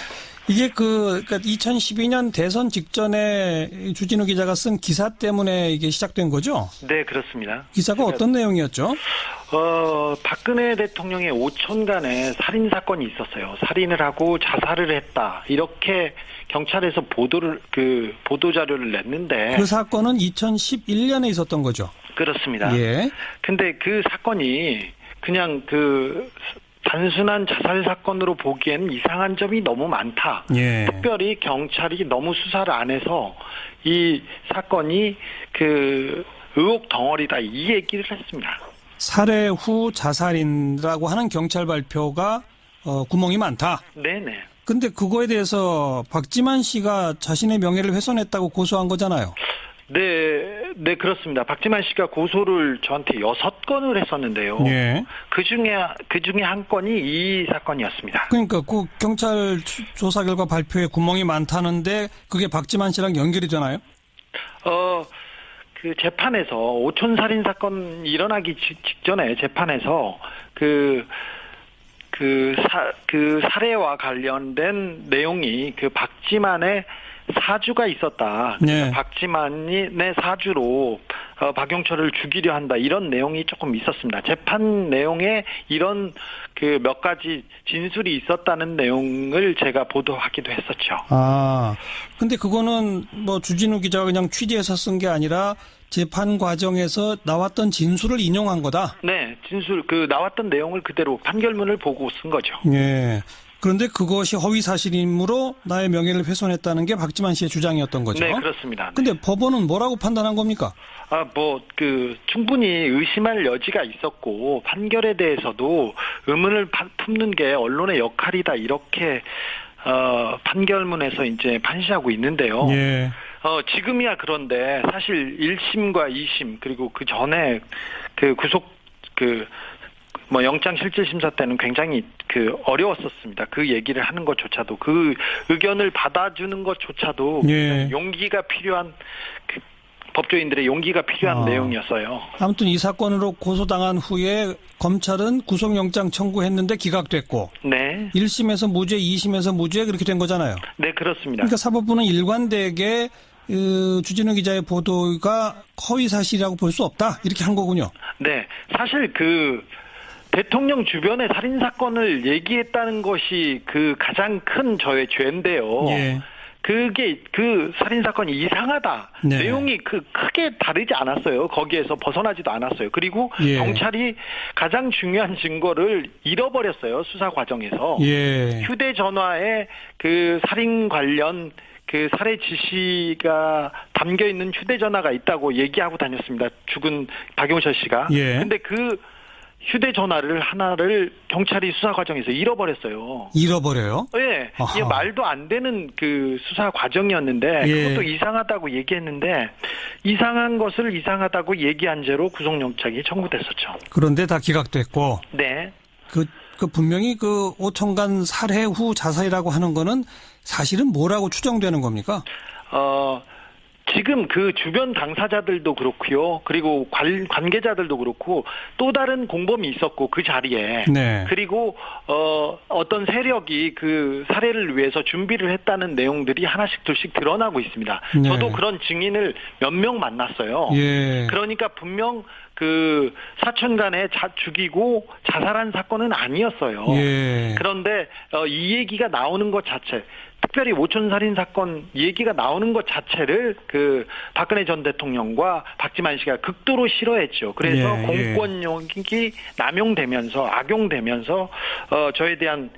이게 그러니까 2012년 대선 직전에 주진우 기자가 쓴 기사 때문에 이게 시작된 거죠? 네, 그렇습니다. 기사가 어떤 내용이었죠? 박근혜 대통령의 오촌간에 살인 사건이 있었어요. 살인을 하고 자살을 했다. 이렇게 경찰에서 보도 자료를 냈는데 그 사건은 2011년에 있었던 거죠? 그렇습니다. 예. 근데 그 사건이 그냥 단순한 자살 사건으로 보기에는 이상한 점이 너무 많다. 예. 특별히 경찰이 너무 수사를 안 해서 이 사건이 의혹 덩어리다, 이 얘기를 했습니다. 살해 후 자살이라고 하는 경찰 발표가 구멍이 많다. 네네. 근데 그거에 대해서 박지만 씨가 자신의 명예를 훼손했다고 고소한 거잖아요. 네, 그렇습니다. 박지만 씨가 고소를 저한테 6건을 했었는데요. 예. 그 중에 한 건이 이 사건이었습니다. 그러니까 그 경찰 조사 결과 발표에 구멍이 많다는데 그게 박지만 씨랑 연결이 되나요? 그 재판에서 오촌살인 사건 일어나기 직전에 재판에서 살해와 관련된 내용이 박지만의 사주가 있었다. 네. 박지만의 사주로 박용철을 죽이려 한다. 이런 내용이 조금 있었습니다. 재판 내용에 이런 몇 가지 진술이 있었다는 내용을 제가 보도하기도 했었죠. 근데 그거는 뭐 주진우 기자가 그냥 취재해서 쓴 게 아니라 재판 과정에서 나왔던 진술을 인용한 거다? 네, 진술, 나왔던 내용을 그대로 판결문을 보고 쓴 거죠. 예. 그런데 그것이 허위 사실이므로 나의 명예를 훼손했다는 게 박지만 씨의 주장이었던 거죠. 네, 그렇습니다. 근데 법원은 뭐라고 판단한 겁니까? 충분히 의심할 여지가 있었고, 판결에 대해서도 의문을 품는 게 언론의 역할이다, 이렇게, 판결문에서 이제 판시하고 있는데요. 예. 지금이야 그런데 사실 1심과 2심, 그리고 그 전에 영장 실질 심사 때는 굉장히 어려웠었습니다. 그 얘기를 하는 것조차도, 그 의견을 받아주는 것조차도 예. 용기가 필요한, 법조인들의 용기가 필요한 내용이었어요. 아무튼 이 사건으로 고소당한 후에 검찰은 구속영장 청구했는데 기각됐고, 네. 1심에서 무죄, 2심에서 무죄 그렇게 된 거잖아요. 네, 그렇습니다. 그러니까 사법부는 일관되게 주진우 기자의 보도가 허위 사실이라고 볼 수 없다, 이렇게 한 거군요. 네, 사실 대통령 주변의 살인 사건을 얘기했다는 것이 가장 큰 저의 죄인데요. 예. 그게 살인 사건이 이상하다. 네. 내용이 크게 다르지 않았어요. 거기에서 벗어나지도 않았어요. 그리고 예. 경찰이 가장 중요한 증거를 잃어버렸어요. 수사 과정에서. 예. 휴대전화에 살인 관련 살해 지시가 담겨 있는 휴대전화가 있다고 얘기하고 다녔습니다. 죽은 박용철 씨가. 예. 근데 휴대전화를 하나를 경찰이 수사 과정에서 잃어버렸어요. 잃어버려요? 네. 이게 말도 안 되는 수사 과정이었는데, 예. 그것도 이상하다고 얘기했는데, 이상한 것을 이상하다고 얘기한 죄로 구속영장이 청구됐었죠. 그런데 다 기각됐고. 네. 분명히 오청간 살해 후 자살이라고 하는 거는 사실은 뭐라고 추정되는 겁니까? 지금 주변 당사자들도 그렇고요. 그리고 관계자들도 그렇고 또 다른 공범이 있었고 그 자리에. 네. 그리고 어떤 세력이 살해를 위해서 준비를 했다는 내용들이 하나씩 둘씩 드러나고 있습니다. 네. 저도 그런 증인을 몇 명 만났어요. 예. 그러니까 분명 사촌간에 죽이고 자살한 사건은 아니었어요. 예. 그런데 이 얘기가 나오는 것 자체, 특별히 오촌살인 사건 얘기가 나오는 것 자체를 박근혜 전 대통령과 박지만 씨가 극도로 싫어했죠. 그래서 공권력이 남용되면서, 악용되면서 저에 대한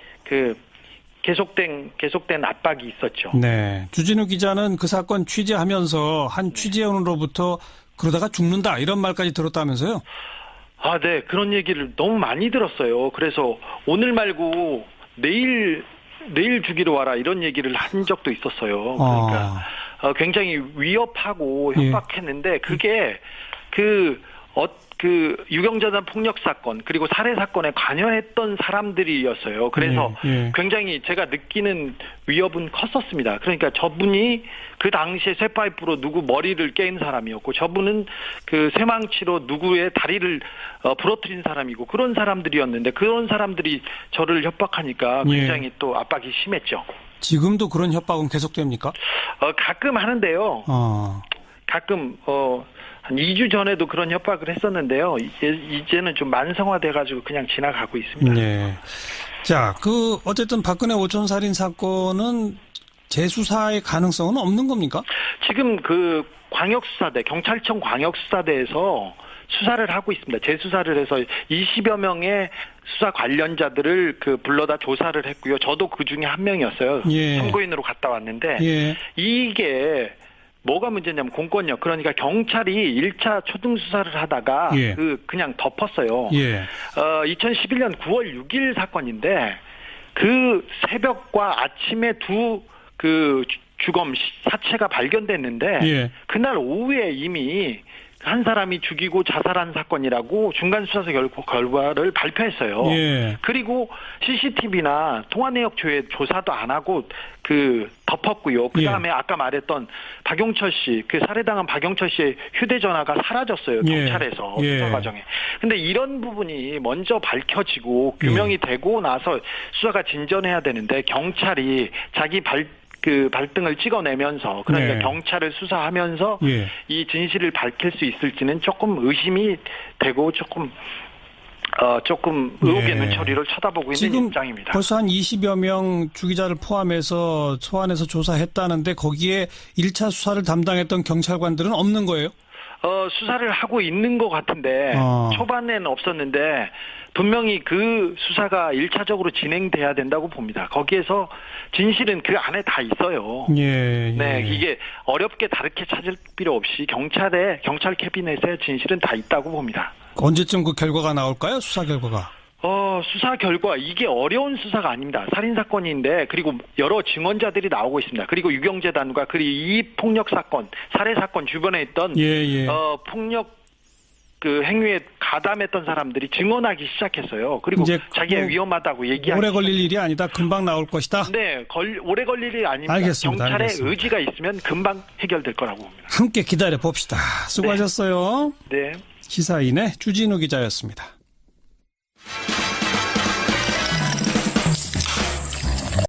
계속된 압박이 있었죠. 네. 주진우 기자는 그 사건 취재하면서 한 취재원으로부터 그러다가 죽는다, 이런 말까지 들었다면서요? 네. 그런 얘기를 너무 많이 들었어요. 그래서 오늘 말고 내일 죽이러 와라, 이런 얘기를 한 적도 있었어요. 그러니까 굉장히 위협하고 협박했는데, 그게 유경자단 폭력 사건, 그리고 살해 사건에 관여했던 사람들이었어요. 그래서 굉장히 제가 느끼는 위협은 컸었습니다. 그러니까 저분이 그 당시에 쇠파이프로 누구 머리를 깬 사람이었고, 저분은 쇠망치로 누구의 다리를 부러뜨린 사람이고, 그런 사람들이었는데, 그런 사람들이 저를 협박하니까 굉장히 또 압박이 심했죠. 지금도 그런 협박은 계속됩니까? 가끔 하는데요. 가끔 한 2주 전에도 그런 협박을 했었는데요. 이제는 좀 만성화돼가지고 그냥 지나가고 있습니다. 네. 자, 어쨌든 박근혜 오촌살인 사건은 재수사의 가능성은 없는 겁니까? 지금 광역수사대, 경찰청 광역수사대에서 수사를 하고 있습니다. 재수사를 해서 20여 명의 수사 관련자들을 불러다 조사를 했고요. 저도 그 중에 한 명이었어요. 예. 참고인으로 갔다 왔는데, 예. 이게 뭐가 문제냐면 공권력, 그러니까 경찰이 1차 초등 수사를 하다가 그냥 덮었어요. 2011년 9월 6일 사건인데, 새벽과 아침에 주검 사체가 발견됐는데, 그날 오후에 이미 한 사람이 죽이고 자살한 사건이라고 중간 수사서 결과를 발표했어요. 그리고 CCTV나 통화 내역 조사도 안 하고 덮었고요. 그 다음에 아까 말했던 박용철 씨, 살해당한 박용철 씨의 휴대전화가 사라졌어요. 경찰에서 수사 과정에. 근데 이런 부분이 먼저 밝혀지고 규명이 되고 나서 수사가 진전해야 되는데, 경찰이 자기 발등을 찍어내면서, 그러니까 경찰을 수사하면서 이 진실을 밝힐 수 있을지는 조금 의심이 되고 조금 의혹의 눈초리를 쳐다보고 있는 입장입니다. 벌써 한 20여 명 주기자를 포함해서 소환해서 조사했다는데, 거기에 1차 수사를 담당했던 경찰관들은 없는 거예요? 수사를 하고 있는 것 같은데, 초반에는 없었는데, 분명히 그 수사가 1차적으로 진행돼야 된다고 봅니다. 거기에서 진실은 그 안에 다 있어요. 예, 예. 네, 이게 어렵게 다르게 찾을 필요 없이 경찰 캐비넷에 진실은 다 있다고 봅니다. 언제쯤 그 결과가 나올까요? 수사 결과가? 수사 결과 이게 어려운 수사가 아닙니다. 살인 사건인데 그리고 여러 증언자들이 나오고 있습니다. 그리고 유경재단과 그리고 이 폭력 사건, 살해 사건 주변에 있던 폭력 그 행위에 가담했던 사람들이 증언하기 시작했어요. 그리고 자기가 위험하다고 얘기하기 오래 걸릴 일이 아니다. 금방 나올 것이다. 네, 오래 걸릴 일이 아닙니다. 알겠습니다. 경찰의 알겠습니다. 의지가 있으면 금방 해결될 거라고 봅니다. 함께 기다려 봅시다. 수고하셨어요. 네. 시사인의 주진우 기자였습니다.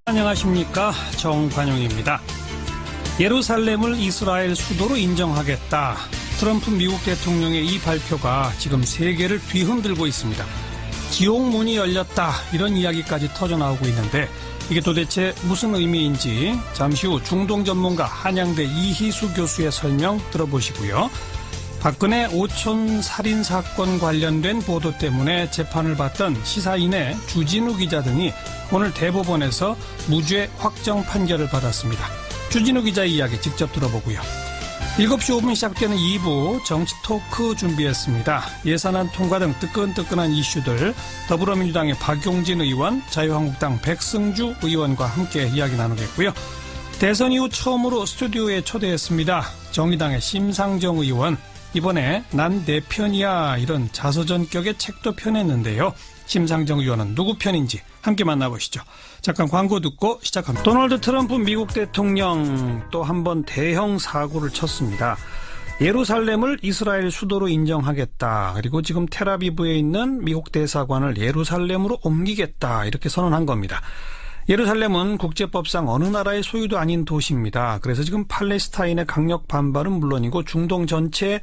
안녕하십니까, 정관용입니다. 예루살렘을 이스라엘 수도로 인정하겠다. 트럼프 미국 대통령의 이 발표가 지금 세계를 뒤흔들고 있습니다. 지옥문이 열렸다, 이런 이야기까지 터져나오고 있는데 이게 도대체 무슨 의미인지 잠시 후 중동 전문가 한양대 이희수 교수의 설명 들어보시고요. 박근혜 오촌 살인 사건 관련된 보도 때문에 재판을 받던 시사인의 주진우 기자 등이 오늘 대법원에서 무죄 확정 판결을 받았습니다. 주진우 기자의 이야기 직접 들어보고요. 7시 5분 시작되는 2부 정치 토크 준비했습니다. 예산안 통과 등 뜨끈뜨끈한 이슈들 더불어민주당의 박용진 의원, 자유한국당 백승주 의원과 함께 이야기 나누겠고요. 대선 이후 처음으로 스튜디오에 초대했습니다. 정의당의 심상정 의원, 이번에 난 내 편이야 이런 자서전격의 책도 펴냈는데요. 심상정 의원은 누구 편인지 함께 만나보시죠. 잠깐 광고 듣고 시작합니다. 도널드 트럼프 미국 대통령 또 한 번 대형 사고를 쳤습니다. 예루살렘을 이스라엘 수도로 인정하겠다. 그리고 지금 텔아비브에 있는 미국 대사관을 예루살렘으로 옮기겠다. 이렇게 선언한 겁니다. 예루살렘은 국제법상 어느 나라의 소유도 아닌 도시입니다. 그래서 지금 팔레스타인의 강력 반발은 물론이고 중동 전체,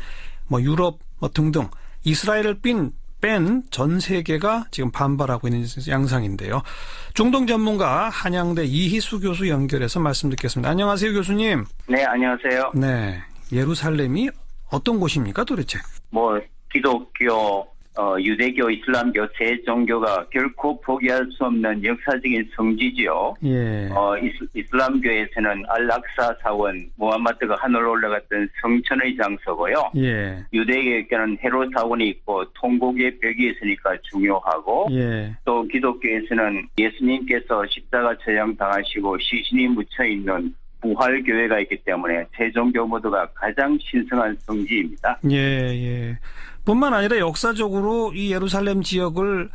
유럽 등등 이스라엘을 뺀 전 세계가 지금 반발하고 있는 양상인데요. 중동 전문가 한양대 이희수 교수 연결해서 말씀 듣겠습니다. 안녕하세요, 교수님. 네, 안녕하세요. 네, 예루살렘이 어떤 곳입니까, 도대체? 기독교, 유대교, 이슬람교 세 종교가 결코 포기할 수 없는 역사적인 성지지요. 예. 이슬람교에서는 알락사 사원, 무함마드가 하늘로 올라갔던 성천의 장소고요. 예. 유대교에는 헤롯 사원이 있고 통곡의 벽이 있으니까 중요하고, 또 기독교에서는 예수님께서 십자가 처형당하시고 시신이 묻혀 있는 부활교회가 있기 때문에 세 종교 모두가 가장 신성한 성지입니다. 예. 뿐만 아니라 역사적으로 이 예루살렘 지역을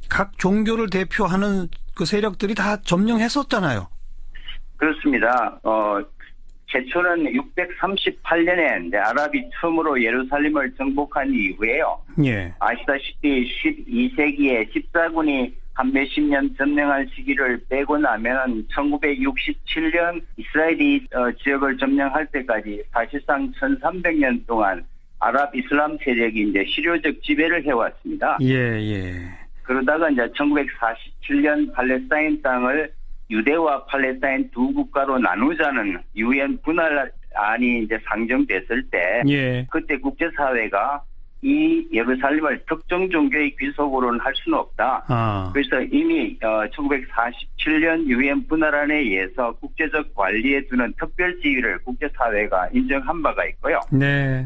각 종교를 대표하는 그 세력들이 다 점령했었잖아요. 그렇습니다. 최초는 638년에 아랍이 처음으로 예루살렘을 정복한 이후에요. 예. 아시다시피 12세기에 14군이 한 몇십 년 점령한 시기를 빼고 나면 1967년 이스라엘이 지역을 점령할 때까지 사실상 1300년 동안 아랍 이슬람 세력이 이제 실효적 지배를 해왔습니다. 예. 그러다가 이제 1947년 팔레스타인 땅을 유대와 팔레스타인 두 국가로 나누자는 유엔 분할안이 이제 상정됐을 때, 그때 국제사회가 이 예루살렘을 특정 종교의 귀속으로는 할 수는 없다. 그래서 이미 1947년 유엔 분할안에 의해서 국제적 관리에 두는 특별 지위를 국제사회가 인정한 바가 있고요. 네.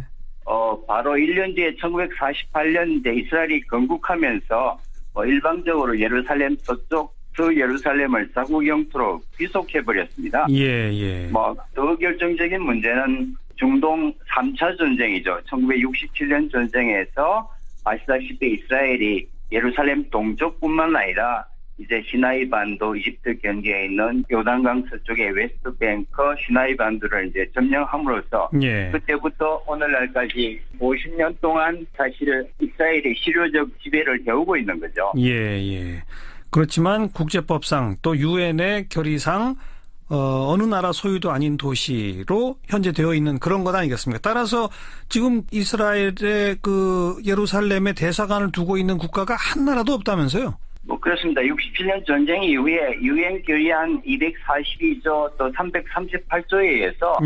바로 1년 뒤에 1948년 이제 이스라엘이 건국하면서 일방적으로 예루살렘 서쪽 예루살렘을 자국 영토로 귀속해버렸습니다. 예. 더 결정적인 문제는 중동 3차 전쟁이죠. 1967년 전쟁에서 아시다시피 이스라엘이 예루살렘 동쪽뿐만 아니라 이제 시나이 반도, 이집트 경계에 있는 요단강 서쪽의 웨스트뱅크, 시나이 반도를 이제 점령함으로써 그때부터 오늘날까지 50년 동안 사실 이스라엘이 실효적 지배를 해오고 있는 거죠. 예. 그렇지만 국제법상 또 유엔의 결의상 어느 나라 소유도 아닌 도시로 현재 되어 있는 그런 것 아니겠습니까? 따라서 지금 이스라엘의 그 예루살렘에 대사관을 두고 있는 국가가 한 나라도 없다면서요? 그렇습니다. 67년 전쟁 이후에 유엔 결의안 242조 또 338조에 의해서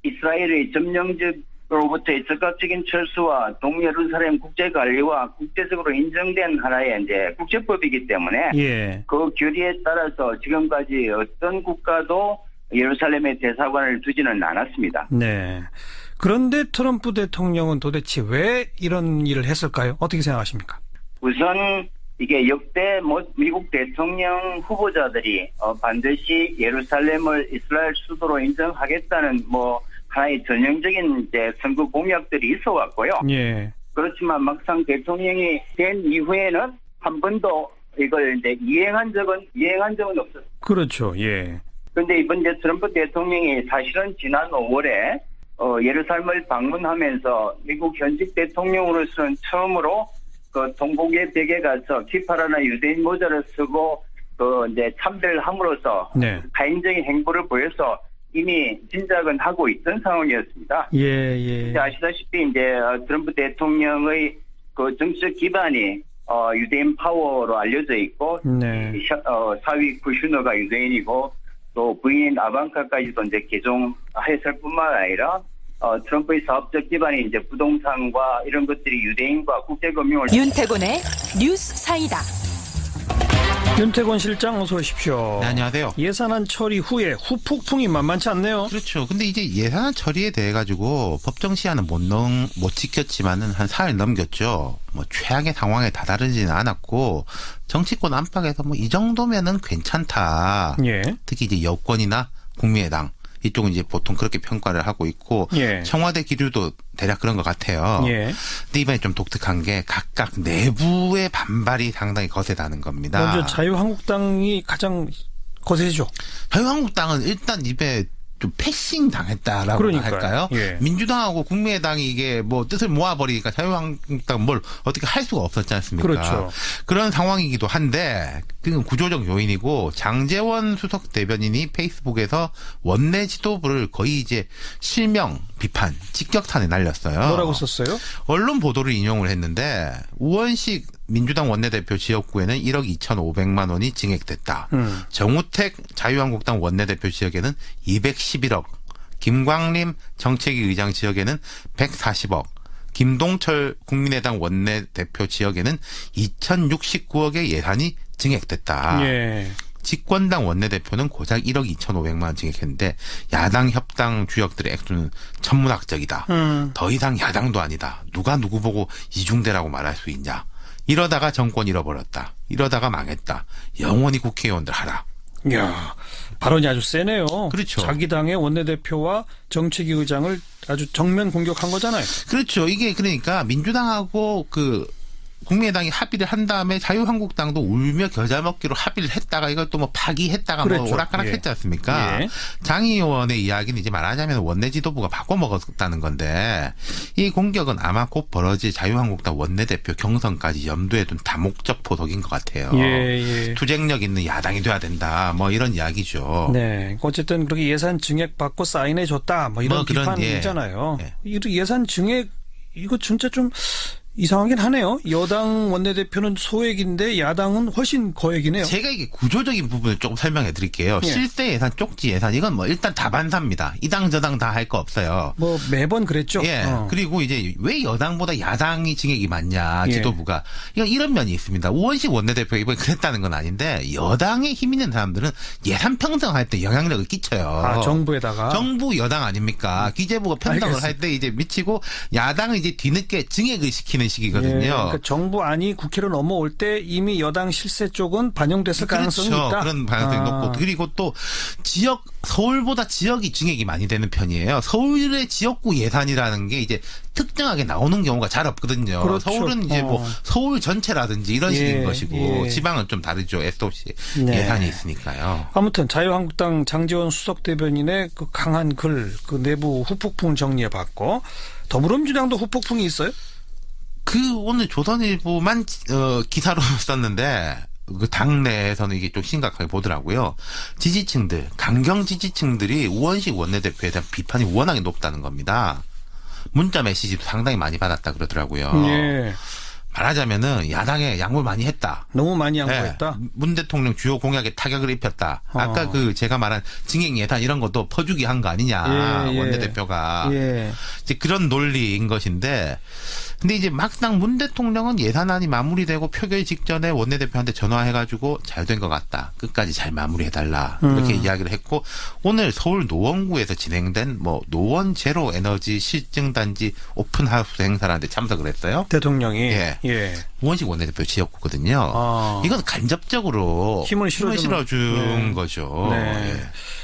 이스라엘의 점령적 로부터의 즉각적인 철수와 동예루살렘 국제 관리와 국제적으로 인정된 하나의 이제 국제법이기 때문에 예. 그 규리에 따라서 지금까지 어떤 국가도 예루살렘에 대사관을 두지는 않았습니다. 네. 그런데 트럼프 대통령은 도대체 왜 이런 일을 했을까요? 어떻게 생각하십니까? 우선 이게 역대 미국 대통령 후보자들이 반드시 예루살렘을 이스라엘 수도로 인정하겠다는 하나의 전형적인 이제 선거 공약들이 있어 왔고요. 예. 그렇지만 막상 대통령이 된 이후에는 한 번도 이걸 이제 이행한 적은 없었어요. 그렇죠. 예. 그런데 이번 이제 트럼프 대통령이 사실은 지난 5월에 예루살렘을 방문하면서 미국 현직 대통령으로서는 처음으로 그 동북의 벽에 가서 키파라나 유대인 모자를 쓰고 이제 참배를 함으로써 네. 가인적인 행보를 보여서 이미 진작은 하고 있던 상황이었습니다. 예. 아시다시피 이제 트럼프 대통령의 그 정치적 기반이 유대인 파워로 알려져 있고 네. 사위 쿠슈너가 유대인이고 또 부인 아방카까지도 이제 개종했을 뿐만 아니라 트럼프의 사업적 기반이 이제 부동산과 이런 것들이 유대인과 국제금융을 윤태곤의 뉴스 사이다. 윤태곤 실장 어서 오십시오. 네, 안녕하세요. 예산안 처리 후에 후폭풍이 만만치 않네요. 그렇죠. 근데 이제 예산안 처리에 대해 가지고 법정 시한은 못 지켰지만은 한 사흘 넘겼죠. 최악의 상황에 다다르지는 않았고 정치권 안팎에서 이 정도면은 괜찮다. 예. 특히 이제 여권이나 국민의당 이쪽은 이제 보통 그렇게 평가를 하고 있고 예. 청와대 기류도 대략 그런 것 같아요. 예. 근데 이번에 좀 독특한 게 각각 내부의 반발이 상당히 거세다는 겁니다. 먼저 자유한국당이 가장 거세죠. 자유한국당은 일단 입에 좀 패싱 당했다라고 그러니까요. 할까요? 예. 민주당하고 국민의당이 이게 뜻을 모아버리니까 자유한국당 뭘 어떻게 할 수가 없었지 않습니까? 그렇죠. 그런 상황이기도 한데 그건 구조적 요인이고 장제원 수석 대변인이 페이스북에서 원내 지도부를 거의 이제 실명 비판 직격탄에 날렸어요. 뭐라고 썼어요? 언론 보도를 인용을 했는데 우원식 민주당 원내대표 지역구에는 1억 2,500만 원이 증액됐다. 정우택 자유한국당 원내대표 지역에는 211억, 김광림 정책위 의장 지역에는 140억, 김동철 국민의당 원내대표 지역에는 2,069억의 예산이 증액됐다. 예. 집권당 원내대표는 고작 1억 2,500만 원 증액했는데 야당 협당 주역들의 액수는 천문학적이다. 더 이상 야당도 아니다. 누가 누구 보고 이중대라고 말할 수 있냐. 이러다가 정권 잃어버렸다. 이러다가 망했다. 영원히 국회의원들 하라. 이야, 발언이 아주 세네요. 그렇죠. 자기 당의 원내대표와 정책위 의장을 아주 정면 공격한 거잖아요. 그렇죠. 이게 그러니까 민주당하고 국민의당이 합의를 한 다음에 자유한국당도 울며 겨자 먹기로 합의를 했다가 이걸 또 파기했다가 그랬죠. 오락가락 예. 했지 않습니까? 예. 장 의원의 이야기는 이제 말하자면 원내 지도부가 바꿔먹었다는 건데 이 공격은 아마 곧 벌어질 자유한국당 원내대표 경선까지 염두에 둔 다목적 포석인 것 같아요. 예. 투쟁력 있는 야당이 돼야 된다. 이런 이야기죠. 네. 어쨌든 그렇게 예산 증액 받고 사인해 줬다. 이런 비판이잖아요. 예. 예산 증액 이거 진짜 좀 이상하긴 하네요. 여당 원내대표는 소액인데 야당은 훨씬 거액이네요. 제가 이게 구조적인 부분을 조금 설명해 드릴게요. 예. 실세 예산, 쪽지 예산 이건 일단 다반사입니다. 이 당 저 당 다 할 거 없어요. 매번 그랬죠. 예. 그리고 이제 왜 여당보다 야당이 증액이 많냐 지도부가 이런 면이 있습니다. 우원식 원내대표가 이번에 그랬다는 건 아닌데 여당에 힘 있는 사람들은 예산 편성할 때 영향력을 끼쳐요. 정부에다가 정부 여당 아닙니까? 기재부가 편성을 할 때 이제 미치고 야당은 이제 뒤늦게 증액을 시키는 시기거든요. 그러니까 정부 안이 국회로 넘어올 때 이미 여당 실세 쪽은 반영됐을 가능성이 있다. 그런 가능성이 높고 그리고 또 서울보다 지역이 증액이 많이 되는 편이에요. 서울의 지역구 예산이라는 게 이제 특정하게 나오는 경우가 잘 없거든요. 그렇죠. 서울은 이제 서울 전체라든지 이런 식인 것이고 지방은 좀 다르죠. SOC 예산이 있으니까요. 아무튼 자유한국당 장제원 수석 대변인의 그 강한 글, 그 내부 후폭풍을 정리해봤고 더불어민주당도 후폭풍이 있어요? 오늘 조선일보만 기사로 썼는데 당내에서는 이게 좀 심각하게 보더라고요. 강경 지지층들이 우원식 원내대표에 대한 비판이 워낙에 높다는 겁니다. 문자 메시지도 상당히 많이 받았다 그러더라고요. 예. 말하자면은 야당에 양보를 많이 했다. 너무 많이 양보했다. 네. 문 대통령 주요 공약에 타격을 입혔다. 아까 제가 말한 증액 예산 이런 것도 퍼주기 한 거 아니냐. 원내대표가. 이제 그런 논리인 것인데 근데 이제 막상 문 대통령은 예산안이 마무리되고 표결 직전에 원내대표한테 전화해가지고 잘 된 것 같다. 끝까지 잘 마무리해달라. 이렇게 이야기를 했고 오늘 서울 노원구에서 진행된 노원 제로 에너지 실증단지 오픈하우스 행사라는데 참석을 했어요. 대통령이. 우원식 원내대표 지역구거든요. 이건 간접적으로 힘을 실어준 거죠.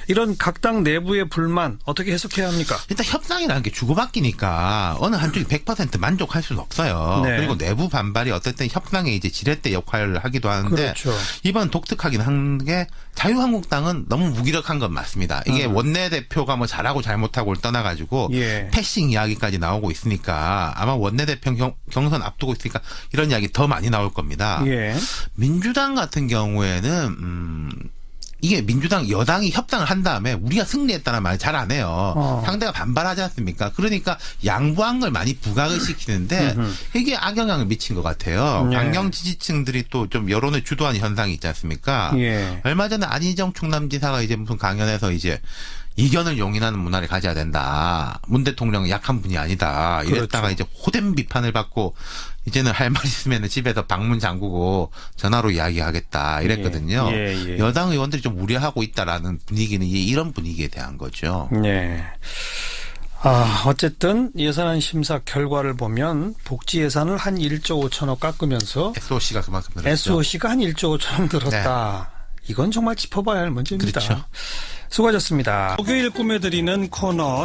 이런 각 당 내부의 불만 어떻게 해석해야 합니까? 일단 협상이라는 게 주고받기니까 어느 한쪽이 100% 만족할 수는 없어요. 그리고 내부 반발이 어쨌든 협상의 이제 지렛대 역할을 하기도 하는데 이번 독특하긴 한 게 자유한국당은 너무 무기력한 건 맞습니다. 이게 원내대표가 잘하고 잘못하고를 떠나가지고 패싱 이야기까지 나오고 있으니까 아마 원내대표 경선 앞두고 있으니까 이런 이야기 더 많이 나올 겁니다. 민주당 같은 경우에는 이게 민주당 여당이 협상을 한 다음에 우리가 승리했다는 말을 잘 안 해요. 상대가 반발하지 않습니까? 그러니까 양보한 걸 많이 부각을 시키는데 이게 악영향을 미친 것 같아요. 강경 지지층들이 또 좀 여론을 주도하는 현상이 있지 않습니까? 얼마 전에 안희정 충남지사가 이제 무슨 강연에서 이제 이견을 용인하는 문화를 가져야 된다. 문 대통령은 약한 분이 아니다. 이랬다가 이제 호된 비판을 받고 이제는 할 말 있으면 집에서 방문 잠그고 전화로 이야기하겠다. 이랬거든요. 여당 의원들이 좀 우려하고 있다라는 분위기는 이런 분위기에 대한 거죠. 어쨌든 예산안 심사 결과를 보면 복지 예산을 한 1조 5천억 깎으면서 SOC가 그만큼 늘었죠. SOC가 한 1조 5천억 늘었다. 이건 정말 짚어봐야 할 문제입니다. 수고하셨습니다. 목요일 꾸며드리는 코너